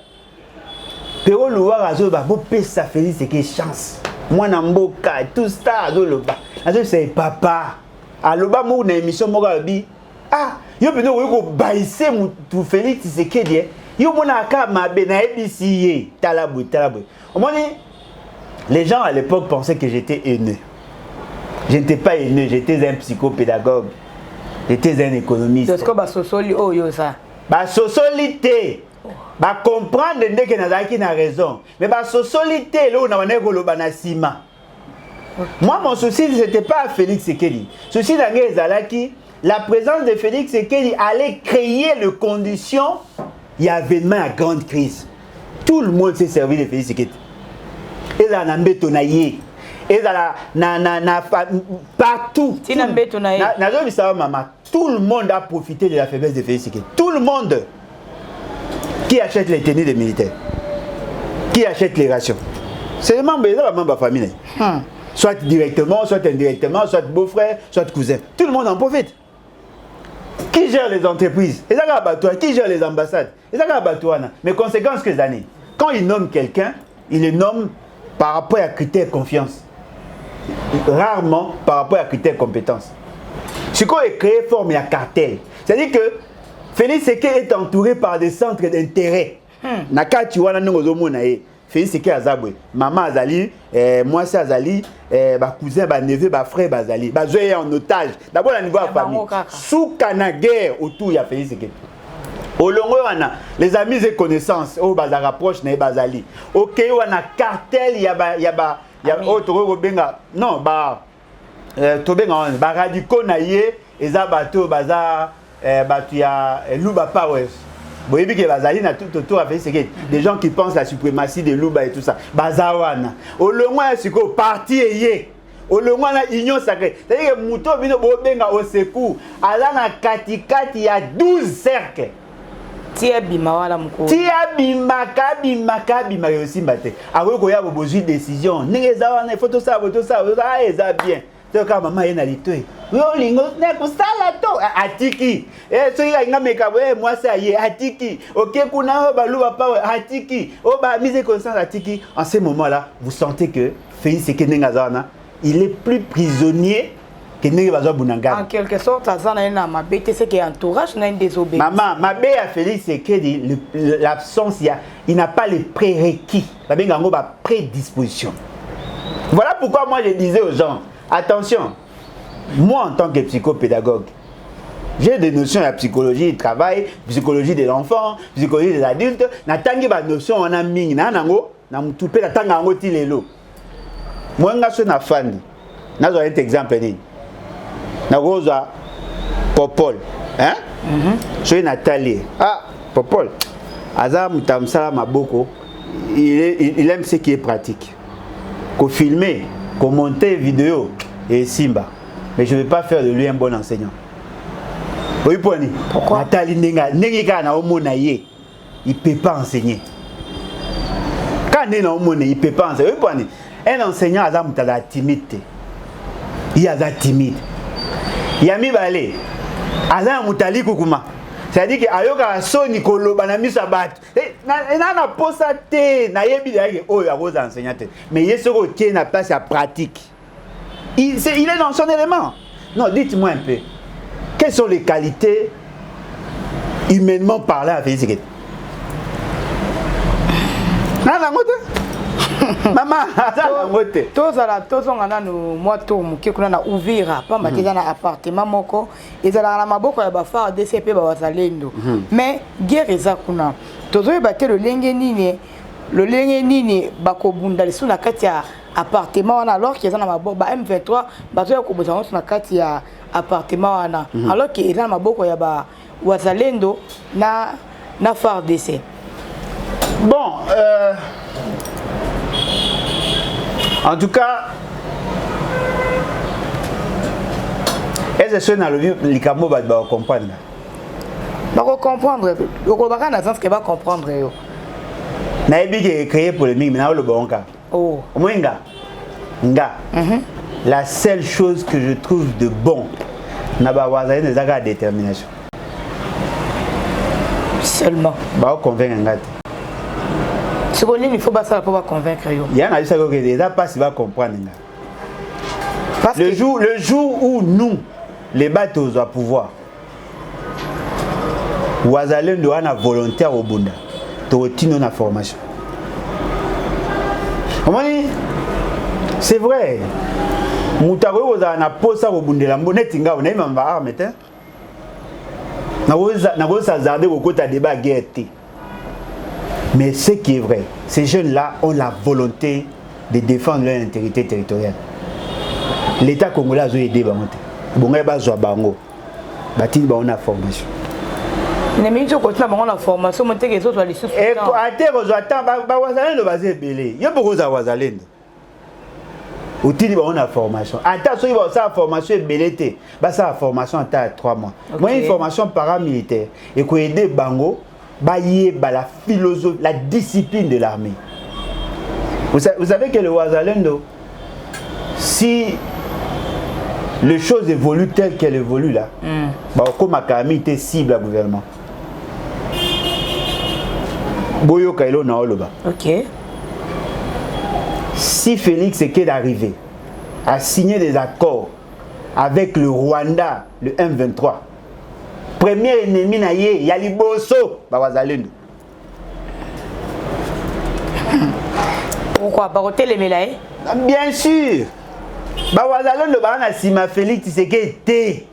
Pero Lubara azo ba bo pesa Félix Sekedi chance. Moi namboka tout ça azo loba. Azo c'est papa. Aloba mo na émission mo bi. Ah, yo bino ko baisse mutu Félix Sekedi. Yo mona ka mabe na ebisiye talabu. Au moins les gens à l'époque pensaient que j'étais haineux. Je n'étais pas haineux, j'étais un psychopédagogue. J'étais un économiste. Est-ce que ba sosoli oh yo ça? Ba sosolité. Ba comprendre ndeke nazaki na raison. Mais ba sosolité là on a mané koloba na sima. Moi mon souci c'était pas Félix Sekedi. Souci d'angé ezalaki la présence de Félix Sekedi allait créer les conditions il y avait une grande crise. Tout le monde s'est servi de Félix Sekedi. Et là na mbeto na ye. Et là partout. Tout le monde a profité de la faiblesse de Félix Sekedi. Tout le monde. Qui achète les tenues des militaires? Qui achète les rations? C'est les membres de la famille. Soit directement, soit indirectement, soit beau-frère, soit cousin. Tout le monde en profite. Qui gère les entreprises? Qui gère les ambassades? Mais conséquence que les années. Quand il nomme quelqu'un, il le nomme par rapport à critères de confiance. Rarement par rapport à critères de compétence. Ce qu'on est créé forme un cartel. C'est-à-dire que Félix Sekedi est entouré par des centres d'intérêt. Nakati wana nongo monae. Félix Sekedi azabwe. Maman azali, moi c'est azali, ba cousin, ba neveu, ba frère bazali. Ba zoé en otage. D'abord au niveau de la famille. Sous Canada autour il y a Félix Sekedi. Au longo wana les amis et connaissances au baza rapproche na bazali. OK wana cartel ya autre benga non to benga ba radicaux na ye eza bato baza batu ya Luba Powers. Boyebi ke bazali na tout autour avec des gens qui pensent la suprématie de Luba et tout ça. Bazawana. Au longo ya siko parti ye. Au longo na union sacrée. C'est-à-dire que muto bino bo benga au secours ala na katikati ya 12 cercles. Tia bima wala mko. Tia bima aussi mbate. Awe ko ya bo décision. Neza wana photo ça eza bien. C'est comme maman est na litoi. Yo lingo na ko sala to atiki. So ya ngameka moi ça y atiki. OK kuna ba luba pa atiki. O ba mise conscience atiki. En ce moment-là, vous sentez que Félix Sekene il est plus prisonnier que Ngebazo Bunanga. En quelque sorte, Azana na mabé c'est qui entourage na une désobéissance. Maman, mabé a Félix Sekene l'absence il n'a pas les prérequis. La bengango ba prédisposition. Voilà pourquoi moi je disais aux gens attention, moi en tant que psychopédagogue, j'ai des notions de psychologie du travail, psychologie de l'enfant, psychologie des adultes. Natangi ba notion on a mingi na nango na mutupe na tanga ngo tilelo. Moi nga so na fandi. Na zo un exemple ni. Na goza Popol, hein? So Nathalie. Ah, Popol. Aza mutamsala maboko. Il aime ce qui est pratique. Ko filmer, ko monter vidéo et Simba. Mais je ne vais pas faire de lui un bon enseignant. Oui, poni. Pourquoi? Nathalie Nenga na omona ye. Il peut pas enseigner. Quand il na omona, il peut pas enseigner. Oui, poni. Un enseignant a mutada timide. Il a timide. Yami balé. Aza mutali kukuma. C'est-à-dire que ayoka soni koloba na misa bat. Na posa te na yebi de oyo akoza enseignante. Mais yesoko tie na place à pratique. Il est dans son élément. Non, dites-moi un peu. Quelles sont les qualités humainement parlant à Félix Sekene? Maman, tozonga nanu moto moke kuna na Uvira pamba teza na appartement moko ezala na maboko ya bafar DCP ba wazalendo mais guerre eza kuna tozoyeba te le lenge nini bakobunda lesu na kati ya appartement wana alors que eza na maboko ba M23 bazoya koboza na kati ya appartement wana alors que eza na maboko ya ba wazalendo na FARDC. Bon, en tout cas, est-ce que les Cambo va comprendre? Va comprendre. Le Kobaka n'a pas va comprendre. Naïbi qui est créé pour le mime, mais le bon cas. Oh. Nga. La seule chose que je trouve de bon, n'a pas de détermination. Seulement. Bah convaincre un gars. Il faut pas ça pour convaincre. Il y a un avis que déjà pas si va comprendre. Le jour où nous, les bateaux au pouvoir, Ouazalen doit avoir volontaire au Bunda, tu as une formation. C'est vrai. Moutaro na posa au Bunda la monnaie tinga on a même pas arme hein. Na goza zarder au côté débat guerre. Mais ce qui est vrai, ces jeunes-là ont la volonté de défendre leur intégrité territoriale. L'État congolais a aidé Bamote. Bonga bazwa bango. Batini ba on a formation. Les ministres continuent à la formation, monter les autres les sources. Et à terre aux attends ba wazalendo bazé belé. Yo beaucoup za wazalendo. Outili ba on a formation. Attends so ba ça formation belé ba ça formation à 3 mois. Moi une formation paramilitaire et ko aider bango. La philosophie, la discipline de l'armée. Vous savez que le Ouazalendo, si les choses évoluent telles qu'elles évoluent là, comme Akami était cible à gouvernement. Boyo Kailo na Oloba. Ok. Si Félix Sekene arrivé à signer des accords avec le Rwanda, le M23, premier ennemi na ye ya liboso ba wazalendo. Pourquoi ba hôtel Melaye? Bien sûr. Ba wazalendo ba na sima Félix Sekene té.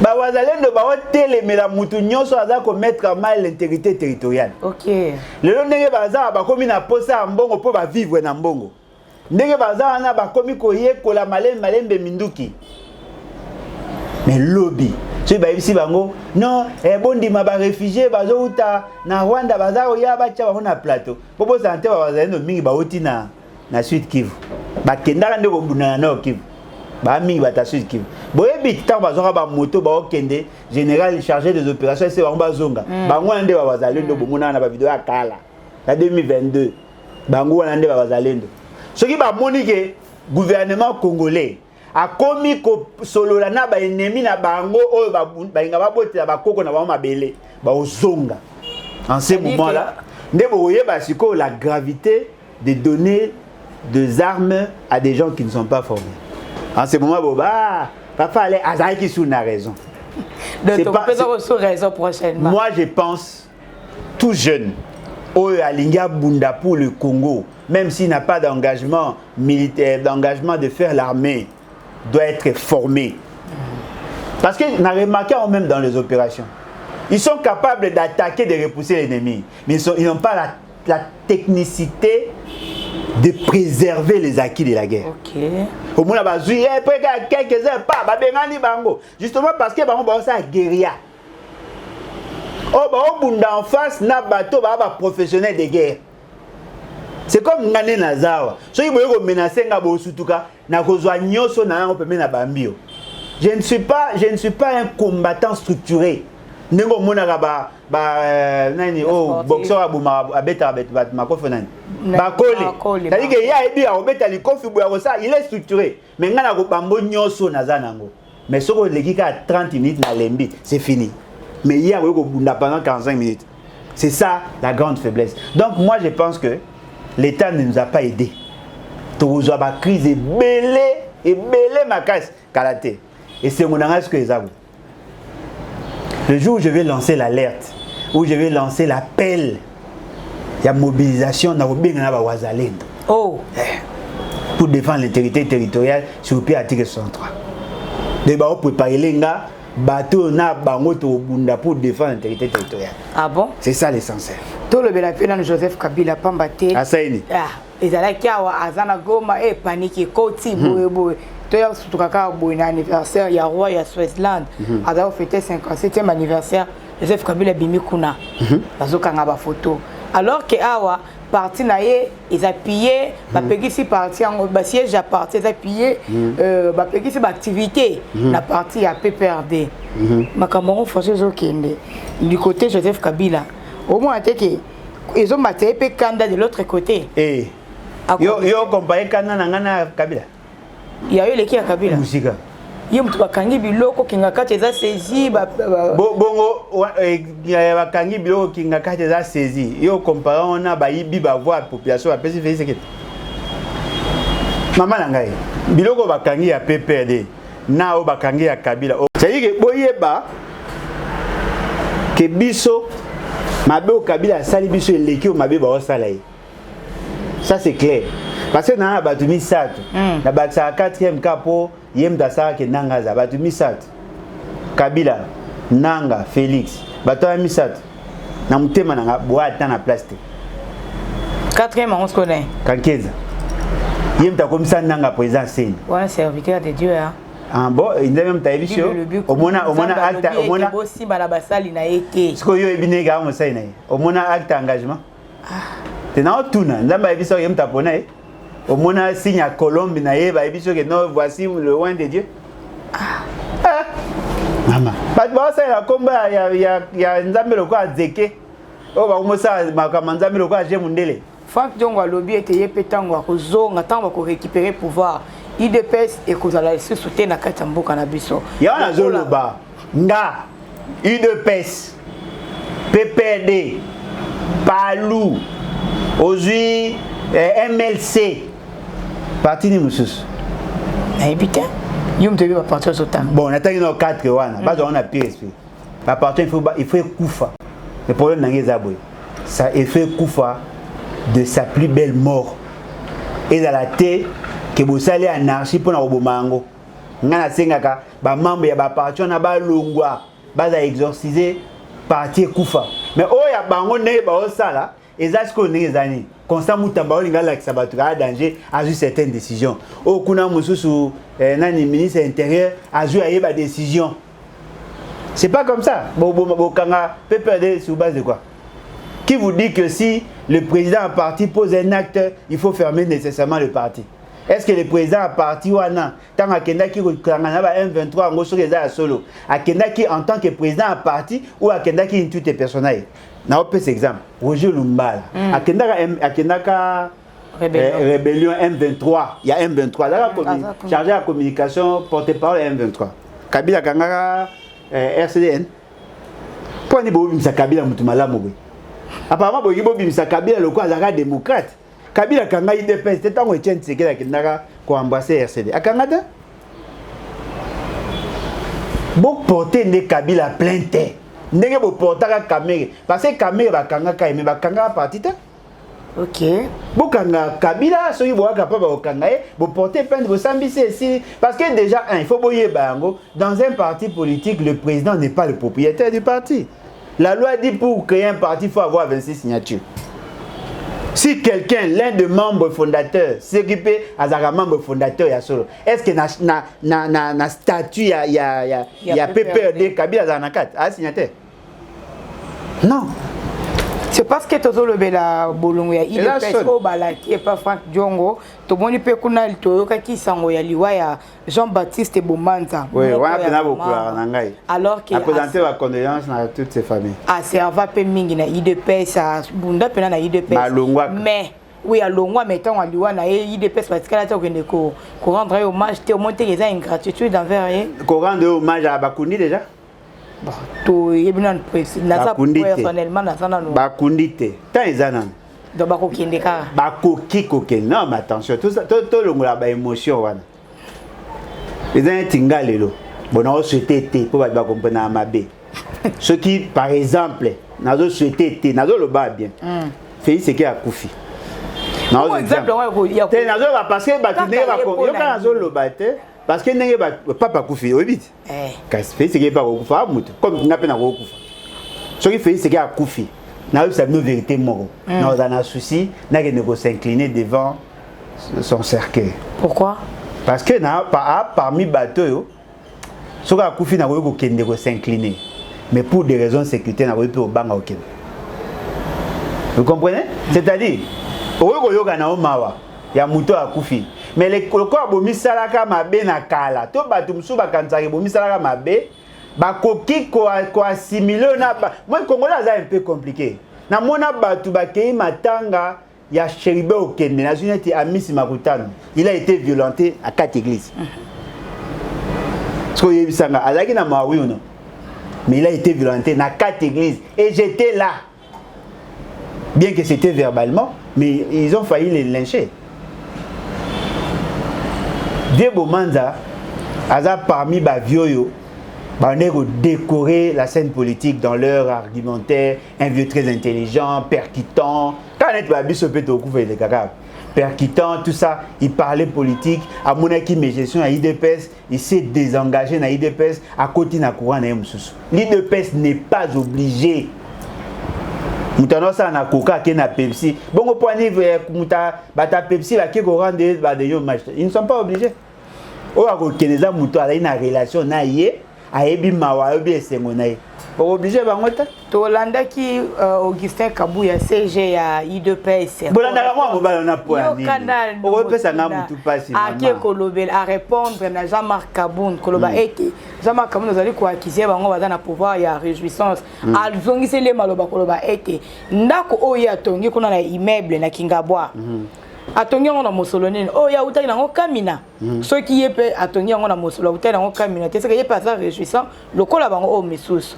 ba wazalendo ba hôtel mais la mutu nyonso aza ko mettre à mal l'intégrité territoriale. OK. Lelo ndenge baza ba komi na posa mbongo po ba vivre na mbongo. Ndenge baza na ba komi ko yekola malembe minduki. Mais lobby so ba bisi bango non bondima ba réfugié bazo uta na Rwanda baza oya ba tia ba na plateau. Popo santé ba wazalendo mingi ba oti na Sud Kivu. Ba kendaka ndeko buna na Kivu. Ba mingi ba ta Sud Kivu. Boyebi tant bazoka ba moto ba okende général chargé des opérations c'est ba zonga. Bango nde ba wazalendo bomona na ba vidéo ya kala. La 2022. Bango nde ba wazalendo. Soki ba monike gouvernement congolais a komi ko solola na ba ennemi na bango oyo ba inga ba botela ba koko na ba mabele ba ozonga. En ce moment là, nde boye ba siko la gravité de donner des armes à des gens qui ne sont pas formés. En ce moment papa allait Azaï qui sous na raison. Donc on peut raison prochainement. Moi je pense tout jeune oyo alinga bunda pour le Congo, même s'il n'a pas d'engagement militaire, d'engagement de faire l'armée, doit être formé. Parce qu'on a remarqué même dans les opérations, ils sont capables d'attaquer, de repousser l'ennemi, mais ils n'ont pas la technicité de préserver les acquis de la guerre. OK. Au moins, quelques heures, pas, justement parce que c'est un guérilla. En face, na bateau, professionnel de guerre. C'est comme Ngane Nazawa. Si vous voulez menacer Ngabo Sutuka, na kozwa nyoso na on peut mettre na bambio. Je ne suis pas un combattant structuré. Nengo mona nani boxeur abeta makofi nani. Bakole. C'est-à-dire que ya ebi a obeta likofi boya ça, il est structuré. Mais ngana ko bambo nyoso na zanango. Mais soko lekika à 30 minutes na lembi, c'est fini. Mais hier ko bunda pendant 45 minutes. C'est ça la grande faiblesse. Donc moi je pense que l'État ne nous a pas aidés. Tout la crise est belé ma casse kalaté. Et c'est mon engagement que les avons. Le jour où je vais lancer l'alerte, où je vais lancer l'appel, il y a mobilisation dans le Wazalendo. Oh. Pour défendre l'intégrité territoriale sur le pied article 63. De pour préparer les gars, bateau na bango to bunda pour défendre l'intégrité territoriale. Ah bon? C'est ça l'essentiel. Tout le bel Joseph Kabila Pambate. Asaini. Ah, ezalaki awa azana goma panique koti boye. Toya sutukaka boye na anniversaire ya roi ya Switzerland. Azao fêter 57e anniversaire Joseph Kabila bimikuna. Bazokanga ba photo. Alors que awa parti na ye ezapillé ba pegisi parti en ba siège à parti ezapillé ba pegisi ba activité na parti ya PPRD. Makambo forcé zokende. Du côté Joseph Kabila. Au moins que ils ont maté pe candidat de l'autre côté. Eh. Yo comparé candidat na ngana Kabila. Il y a eu l'équipe à Kabila. Musika. Yo mutu bakangi biloko kinga kati za saisi bongo bakangi biloko kinga kati za saisi. Yo comparé on a ba yibi ba voir population ba pesi fait c'est Maman ngai. Biloko bakangi ya PPRD. Na o bakangi ya Kabila. C'est-à-dire que boyeba que biso mabe o Kabila sali biso eleki o mabe ba o salaye. Ça c'est clair. Parce que na batumi sato na batsa 4e capo yem da sa ke nanga za batumi sato Kabila nanga Félix batwa mi sato na mutema nanga boata na plastique 4e on se connaît kankeza yem ta comme ça nanga président scène ouais serviteur de Dieu hein. Ah bon, il a même taïbisio. Omona acte, omona. Aussi balabasali na été. Ce que yo ebinega on ça na. Omona acte engagement. Te na otuna, nzamba ebiso yem tapona e. Omona signe à Colombe na yeba ebiso que non voici le loin de Dieu. Maman. Pas de ça la combat ya nzambe loko azeke. O ba komosa makamanzambe loko aje mundele. Franck Diongo lobby était pétango à kozonga tant va récupérer pouvoir. IDPS et kozala se soutenir na katambo kanabiso. Ya na zoloba. Nga IDPS PPD Palou Ozui MLC parti ni mususu. Na ebita. Yum te va partir sur temps. Bon, on attend nos 4 wana. Pas on a pire esprit. La partie il faut kufa. Le problème n'a pas ça il fait kufa de sa plus belle mort. Et dans la tête que vous allez anarchie pour na obomango. ngana sengaka ba membre ya ba parti na ba longwa baza exorciser parti kufa mais oya bango ne ba osala ezasi ko ndenge ezani constant mutamba olinga lakisa bato ka danger a eu certaines décisions o kuna mususu nani ministre intérieur a eu ayeba décision c'est pas comme ça bokanga PPRD sur base de quoi qui vous dit que si le président en parti pose un acte il faut fermer nécessairement le parti. Est-ce que le président a parti ou non? Tant Akenda qui M23 en gros solo. Akenda qui en tant que président a parti ou Akenda qui une toute personnelle. N'a pas cet exemple. Roger Lumbala. Akenda rébellion M23. Il y a M23 là chargé à communication porte-parole M23. Kabila Kangara RCDN. Pour ni bobi misa Kabila mutumala mobe. Apparemment bobi misa Kabila le quoi azaka démocrate. Kabila kanga IDPS c'est tant que Etienne Tshisekedi akendaka ko embrasser RCD akangada bo porter ne Kabila plainte ndenge bo portaka Kamere parce que Kamere bakanga ka mais bakanga parti ta OK bo kanga Kabila soki bo capable bo kanga bo porter plainte bo sambisi ici parce que déjà il faut boyer bango dans un parti politique le président n'est pas le propriétaire du parti. La loi dit pour créer un parti il faut avoir 26 signatures. Si quelqu'un, l'un des membres fondateurs, s'occupe à membre fondateur, est-ce que na statut il y a PPRD Kabila Zanakat à signataire? Non. C'est parce que tout le bela bolongo ya IDPS au balaki et pas Franck Diongo to boni pe kuna to kaki sango ya liwa ya Jean-Baptiste Bomanza. Oui, on a pena beaucoup na ngai. Alors que présenter ma condoléance à toutes ces familles. Ah, c'est va pe mingi na IDPS a bunda pena na IDPS. Mais oui, à longwa mettant à liwa na IDPS parce que là to kende ko rendre hommage te monter les ingratitude envers ko rendre hommage à Bakundi déjà. Bon, to yebina personnellement na sana no Bakundi te tant ezana donc bakokende ka bakoki kokende non mais attention tout ça to longola ba émotion wana ezana tinga lelo bona o souhaiter te pour ba comprendre mabe ce qui par exemple nazo souhaiter te nazo lo ba bien Félix Tshisekedi akufi non exemple te nazo ba parce que batunde ba ko yo ka nazo lo ba te parce que n'est pas Koufi, oui vite. Parce que c'est pas Koufa, comme n'a pas na Koufa. Ce qui fait c'est qu'il y a Koufi. N'a eu sa vérité mort. Nous on a un souci, n'a que s'incliner devant son cercueil. Pourquoi? Parce que n'a pas parmi bateaux, ce qui a Koufi n'a pas s'incliner. Mais pour des raisons de sécurité n'a pas au banc au Kenya. Vous comprenez? C'est-à-dire, au yoga na Omawa, il y a Mouto à Koufi. Mais les corps bomi salaka mabe na kala to batu musu bakanzaki bomi salaka mabe bakoki ko assimiler na moi congolais ça un peu compliqué na mona batu bakei matanga ya Cheribe Okende na unité Amisi Makutano il a été violenté à 4 églises ce que yebisanga azaki na mawi ou non mais il a été violenté na 4 églises et j'étais là bien que c'était verbalement mais ils ont failli les lyncher. Dieu Bomanza a parmi Bavioyo, on décorer la scène politique dans leur argumentaire, un vieux très intelligent, percutant. Quand on est Babiso percutant, tout ça, il parlait politique. À mon équipe, mes gestions à IDPS, il s'est désengagé dans IDPS à côté de la couronne. L'IDPS n'est pas obligé. Moutano ça na coca qui na Pepsi. Bon au point niveau muta bata Pepsi la qui rendre des match. Ils ne sont pas obligés. O a ko keneza muto ala ina relation na ye ayebi mawa obi esengo na ye. Pas obligé ba ngota. To landa ki Augustin Kabuya CG ya IDPS. Bolanda moi mo ba na point ni. O pesa na mutu pasi. A qui kolobel à répondre na Jean-Marc Kaboun koloba ete Jean-Marc Kaboun azali ko accuser bango baza na pouvoir ya réjouissance. Alzongise le maloba koloba ete ndako oyo atongi kuna na immeuble na Kingabwa. Atongi ngo na mosolonene oyo utaki nango kamina. Soki yepe atongi ngo na mosolo utaki nango kamina. Teseka yepe aza réjouissant lokola bango o mesusu.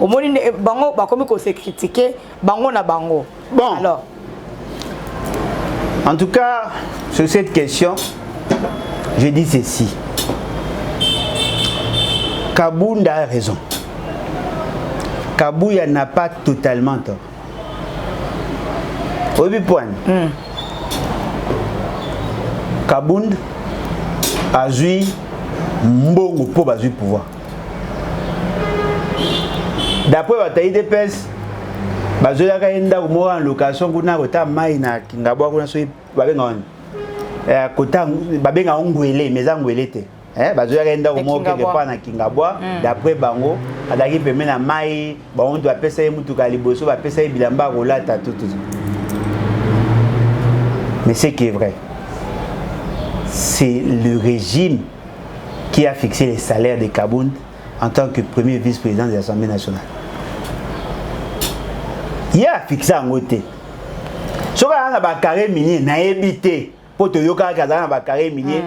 Au moins, bango bakomi ko se critiquer bango na bango. Bon. Alors, en tout cas, sur cette question, je dis ceci. Kabounda a raison. Kabouya n'a pas totalement tort. Au bout point. Kabound a joué mbongo pour bazu pouvoir. D'après bataille de pes bazu la kaenda ko en location kuna kota mai na kingabwa kuna so babenga on kota babenga ngwele meza ngwele te bazu la kaenda ko quelque part na kingabwa d'après bango adaki peme na mai ba on doit pesa mutu ka liboso ba pesa bilamba ko lata tout. Mais ce qui est vrai, c'est le régime qui a fixé les salaires de Kabound en tant que premier vice-président de l'Assemblée nationale. Il a fixé en côté. Si on a un carré minier, il a évité pour te dire qu'il y a un carré minier,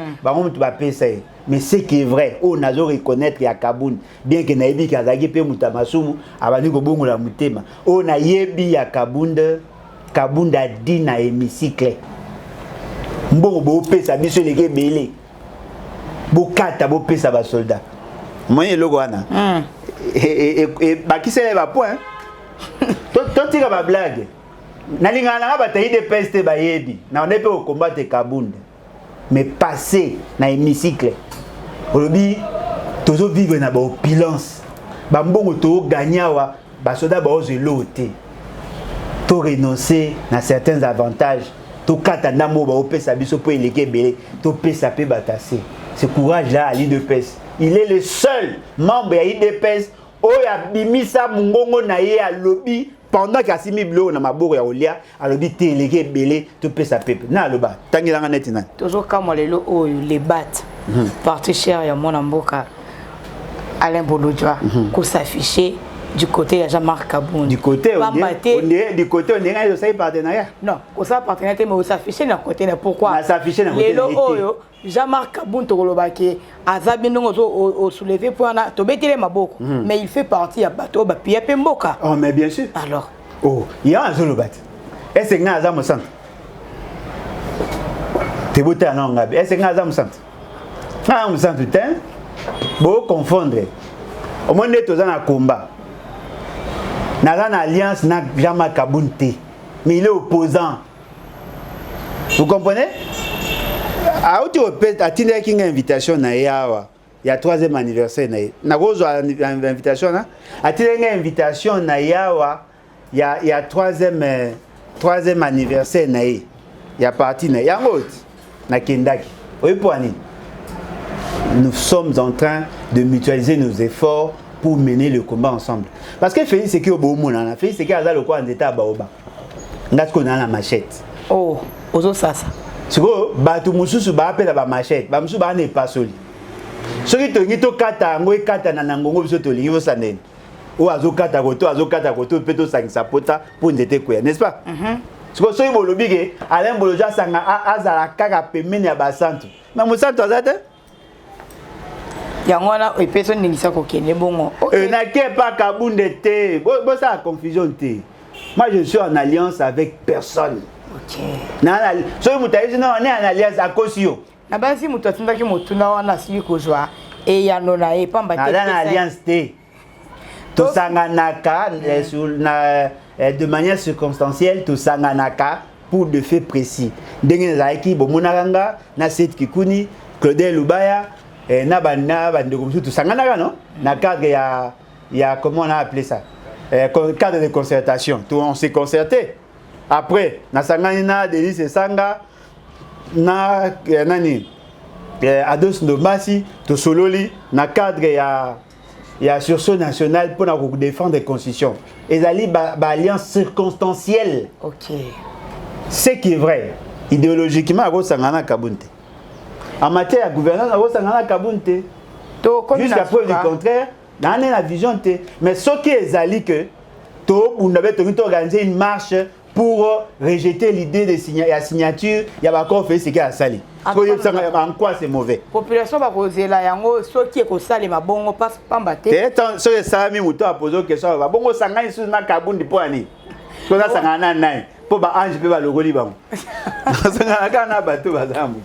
mais ce qui est vrai, on a reconnaître qu'il y a Kabound, bien que Naïbi Kazagi pe Moutamasumu, Abani Kobongo la Moutema, on a yebi à Kabound a dit na hémicycle. Bon, bo pesa biso leke belé. Bo kata bo pesa ba soldat. Moyen logo wana. Et ba ki se leva point. Toi tira ba blague. Na linga na ba tayi de peste ba yebi. Na on peut combattre Kabound. Mais passer na hémicycle. Olobi tozo vivre na ba opulence. Ba mbongo to gagnawa ba soldat ba ozelo te. To renoncer na certains avantages. To katanda mo ba opesa biso po eleke belé to pesa pe batase. Ce courage là à l'IDPS, il est le seul membre à l'IDPS oya bimisa mungongo na ye a lobby pendant qu'Assimi Blo na maboko ya olia a lobby te eleke belé to pesa pepe na loba tangela nga netina toujours comme lelo oyo les bat parti cher ya mona mboka Alain Bolodjoa ko s'afficher du côté de Jean-Marc Kabound. Du côté on est aussi partenariat. Non, on ça partenariat mais on s'affiche dans côté pourquoi? On s'affiche dans côté. Jean-Marc Kabound tolobaki azabino au soulever pour na to betele maboko mais il fait partie ya bato ba pia pemboka. Oh mais bien sûr. Alors. Oh, il y a un zolobat. Est-ce que na azam centre? Te bota na ngabe. Est-ce que na azam centre? Na azam centre ten. Bo confondre. Au moins net aux na combat. N'a une alliance n'a jamais Kabound, mais il est opposant. Vous comprenez? À où tu répètes, à Tinder qui a une invitation na yawa, il y a 3e anniversaire na. Na rose une invitation na. À Tinder une invitation na yawa, il y a 3e anniversaire na. Il y a parti na. Il y a autre na Kendaki. Oui pour ani. Nous sommes en train de mutualiser nos efforts pour mener le combat ensemble. Parce que Félix c'est qui au beau monde, Félix c'est qui a le quoi en état baoba. Ngat qu'on a la machette. Oh, ozo sasa. Siko batu mususu ba appelle ba machette, ba mususu ba ne pas soli. Soki to ngito kata ngoi kata na ngongo biso to lingi vosanene. O azo kata koto peto sangisa pota pour ndete koya, n'est-ce pas? Siko soki bolobi ke Alain Bolodjoa sanga azala kaka pemene ya ba centre. Na mo centre azate? Yangona et personne n'ingisa kokene bongo. Na ke pas Kabound te. Bo ça la confusion te. Moi je suis en alliance avec personne. OK. Na so mutaisi na on est en alliance à Kosio. Na basi mutatinda ki mutuna wana sili kojwa e ya nona e pamba te. Na alliance te. To sanganaka de manière circonstancielle to sanganaka pour de faits précis. Ndenge zaiki bomonanga na set kikuni Claudel Lubaya na bandeko mususu sanganaka non na cadre ya comment on a appelé ça cadre de concertation tout on s'est concerté après na sangani na Denis Sanga na nani Ados Ndomasi to sololi na cadre ya sursaut national pour na défendre la constitution ezali ba alliance circonstancielle. OK. Ce qui est vrai idéologiquement ko sangana Kabound. En matière de gouvernance, on a Kabound. Jusqu'à preuve du contraire, on a la vision. Mais ce qui est zali que on avait organisé une marche pour rejeter l'idée de la signature, il y a encore fait ce qu'il y a sali. En quoi c'est mauvais? La population va poser là, ce qui est au sali, ma bongo passe pas battre. Ce que Sami Mouto a posé une question, bongo sangani sous ma Kabound pour ani. Parce que ça sangana nai. Pour ba ange pe ba logoli ba. Sangana kana bato bazamu.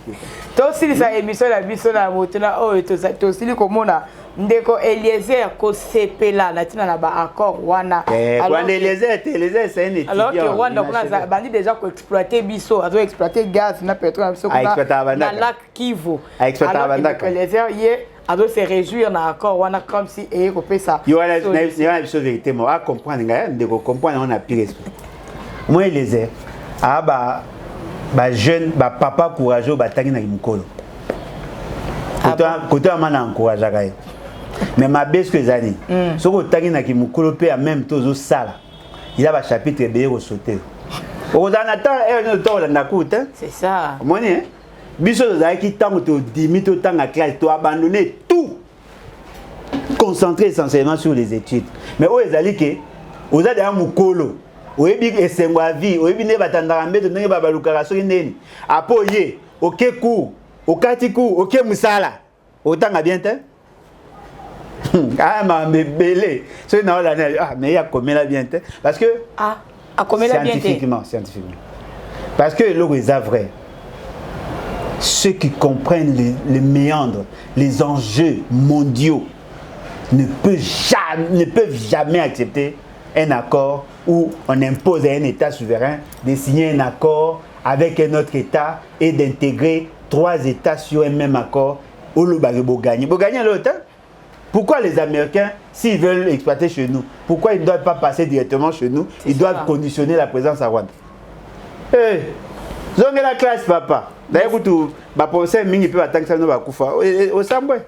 To sili sa émission la biso na motuna oyo to sili komona ndeko Eliezer ko sepela na tina na ba accord wana. Alors Eliezer c'est un étudiant. Alors que Rwanda kuna bandi déjà ko exploiter biso, azo exploiter gaz na pétrole biso kuna na lac Kivu. A exploiter banda. Eliezer yé ado se réjouir na accord wana comme si et ko pesa yo la vérité moi à comprendre de comprendre on a pire esprit moi les ai ba jeune ba papa courageux ba tangi na mukolo côté amana encourager gaï mais ma baisse que zani ce que tangi na mukolo pe en même temps au sala il a ba chapitre bé au sauter au zanata et no to na coute c'est ça moi né biso za ki tango to dimi to tanga classe to abandonner tout concentré essentiellement sur les études mais o ezali ke oza de mukolo oyebi esengo a vie oyebi ne batandaka mbeto ndenge babalukaka soki ndeni apo ye oke ku okati ku oke musala otanga bien te ah ma bébélé soki na ola ah mais ya komela bien te parce que ah a komela bien te scientifiquement parce que le est vrai ceux qui comprennent les méandres les enjeux mondiaux ne peuvent jamais accepter un accord où on impose à un État souverain de signer un accord avec un autre État et d'intégrer 3 États sur un même accord où le Bagabo gagne. Vous gagnez l'autre. Pourquoi les Américains, s'ils veulent exploiter chez nous, pourquoi ils ne doivent pas passer directement chez nous? Ils doivent conditionner la présence à Rwanda. Hey, zone la classe, papa. D'ailleurs, vous pensez que peut attendre ça nous va couper. Au Samboué.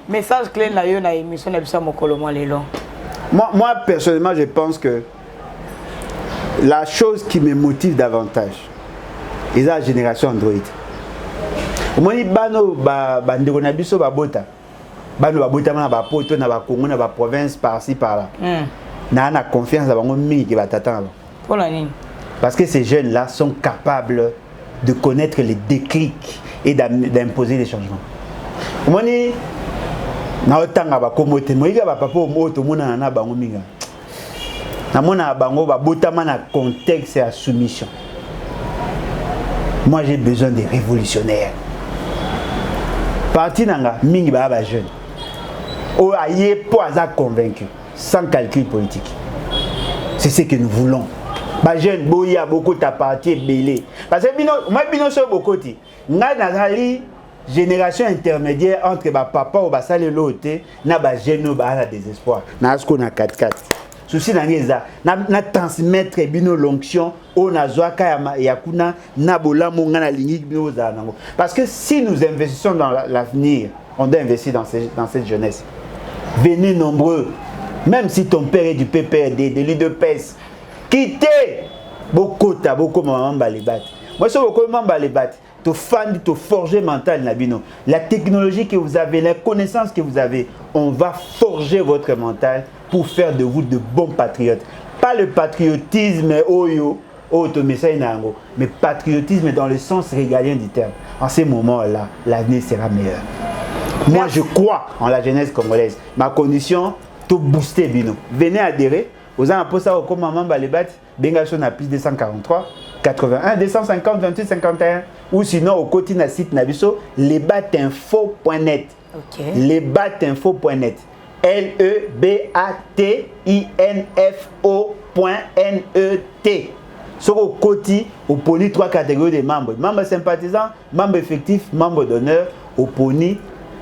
Message clé na yo na émission na biso mokolo mo lelo. Moi, personnellement, je pense que la chose qui me motive davantage, c'est la génération Android. Moi, je suis na poto na ba Congo na ba province par-ci par-là. Na confiance dans mingi qui va t'attendre. Parce que ces jeunes-là sont capables de connaître les déclics et d'imposer les changements. Moi, na otanga ba komote moyiga ba papa moto mona na bango minga na mona bango ba botama na contexte à soumission. Moi j'ai besoin des révolutionnaires parti nanga mingi ba jeune o aye po aza convaincu sans calcul politique. C'est ce que nous voulons. Ba jeune boya beaucoup ta parti belé parce que bino so bokoti nga nazali génération intermédiaire entre ba papa ou ba sale loté na ba jeune ba na désespoir na ce qu'on a 4-4 souci na ngeza na transmettre bino l'onction au nazwaka ya kuna na bolamu nga na lingi bino za nango parce que si nous investissons dans l'avenir on doit investir dans cette jeunesse. Venez nombreux, même si ton père est du PPRD de l'UDPS, quittez beaucoup maman balibat moi c'est beaucoup maman balibat te fan, te forger mental nabino. La technologie que vous avez, la connaissance que vous avez, on va forger votre mental pour faire de vous de bons patriotes. Pas le patriotisme mais patriotisme dans le sens régalien du terme. En ces moments-là, l'avenir sera meilleur. Moi, je crois en la jeunesse congolaise. Ma condition, tout booster bino. Venez adhérer. Aux gens pour ça, comme maman balibat, Bengason a plus 243. 81 250 28 51 ou sinon au quotidien site nabiso lebatinfo.net. OK. Lebatinfo.net. LEBATINFO.NET. Sur au quotidien au poni 3 catégories de membres. Membres sympathisants, membres effectifs, membres d'honneur, au poni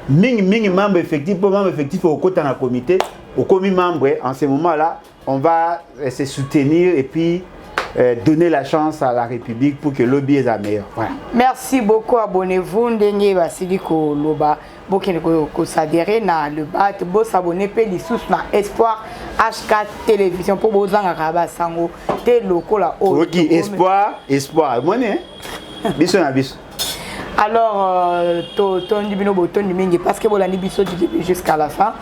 ming membres effectifs pour membres effectifs au quotidien dans comité, au commis membre en ce moment-là, on va se soutenir et puis donner la chance à la République pour que le lobby est meilleur. Voilà. Merci beaucoup. Abonnez-vous. Ndenge basili ko loba bokene ko s'adhérer na le bat bo s'abonner pe li sous na Espoir H4 télévision pour bozanga kaba sango te lokola o. OK, espoir. Moné. Biso na biso. Alors tondi bino botondi mingi parce que bolandi biso du début jusqu'à la fin.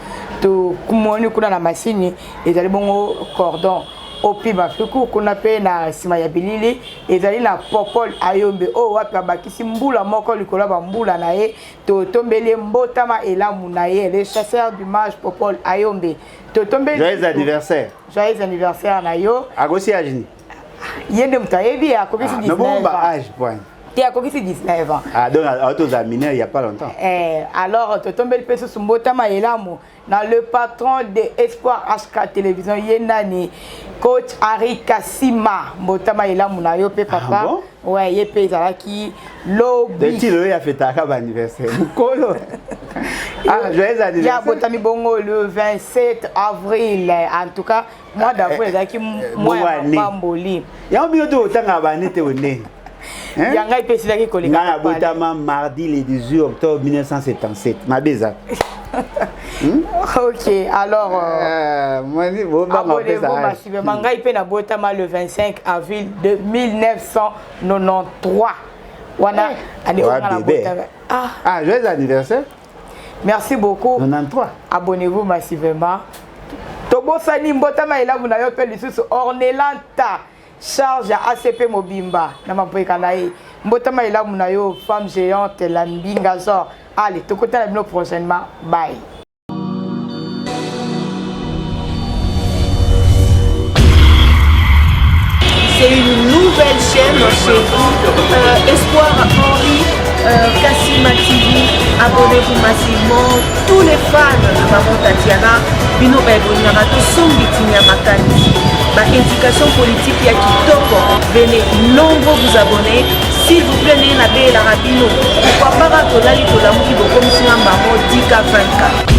To kumoni kuna na machine ezali bongo cordon opi bafuku kuna pe na sima ya bilili ezali na Popol Ayombe o wapi abakisi mbula moko likola ba mbula na ye to tombele mbotama elamu na ye le chasseur du mage Popol Ayombe to tombele joyeux anniversaire na yo agosi ajini yende mutayebi akokisi 19 no bomba age point tu as compris 19 ans. Ah donc autos mineurs il y a pas longtemps. Alors tu tombes le peso sumbotama elamu na le patron de Espoir HK télévision yenani coach Harry Kassima mbotama elamu na yo pe papa Ouais, il paye ça qui lobby. Il a fait ta anniversaire. Ah, joyeux anniversaire. Il y a Botami Bongo le 27 avril. En tout cas, mois d'avril, il y a qui moi Bamboli. Il y a un milieu de temps à Banete au nez. Il y a un pays qui collègue. Dans la Botama mardi le 18 octobre 1977. Ma beza. Ok, alors abonnez-vous massivement. Ngai pe na Botama le 25 avril de 1993. Wana allez on a Botama. Ah, joyeux anniversaire. Merci beaucoup. 93. Abonnez-vous massivement. Tobosani Botama ela buna yo pe lisusu Ornelanta charge à ACP Mobimba na mapoeka na ye. Botama ela buna yo femme géante la mbinga zor. Allez, to kota la prochainement. Bye. C'est une nouvelle chaîne chez vous, Espoir Henri, Kassima TV, abonnez-vous massivement, tous les fans de Maman Tatiana, Bino Baibonyama, tout son bitinia makani, ma indication politique ya kitoko, venez nombreux vous abonner, s'il vous plaît, n'ayez pas la rabino, pourquoi pas tolali tolamuki comme si on Maman 10K 24.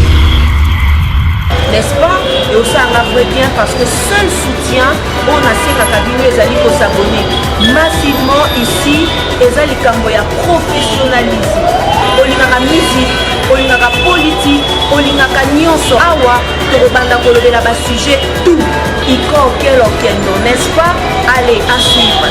N'est-ce pas? Et aussi un vrai bien parce que seul soutien, on a ces cabines, les alliés pour s'abonner massivement ici, les alliés camboya professionnalisme. Olingaka musique, olingaka politique, olingaka nyonso awa, torobanda kolobela ba sujet tout. Iko okelo kendo, n'est-ce pas? Allez, à suivre.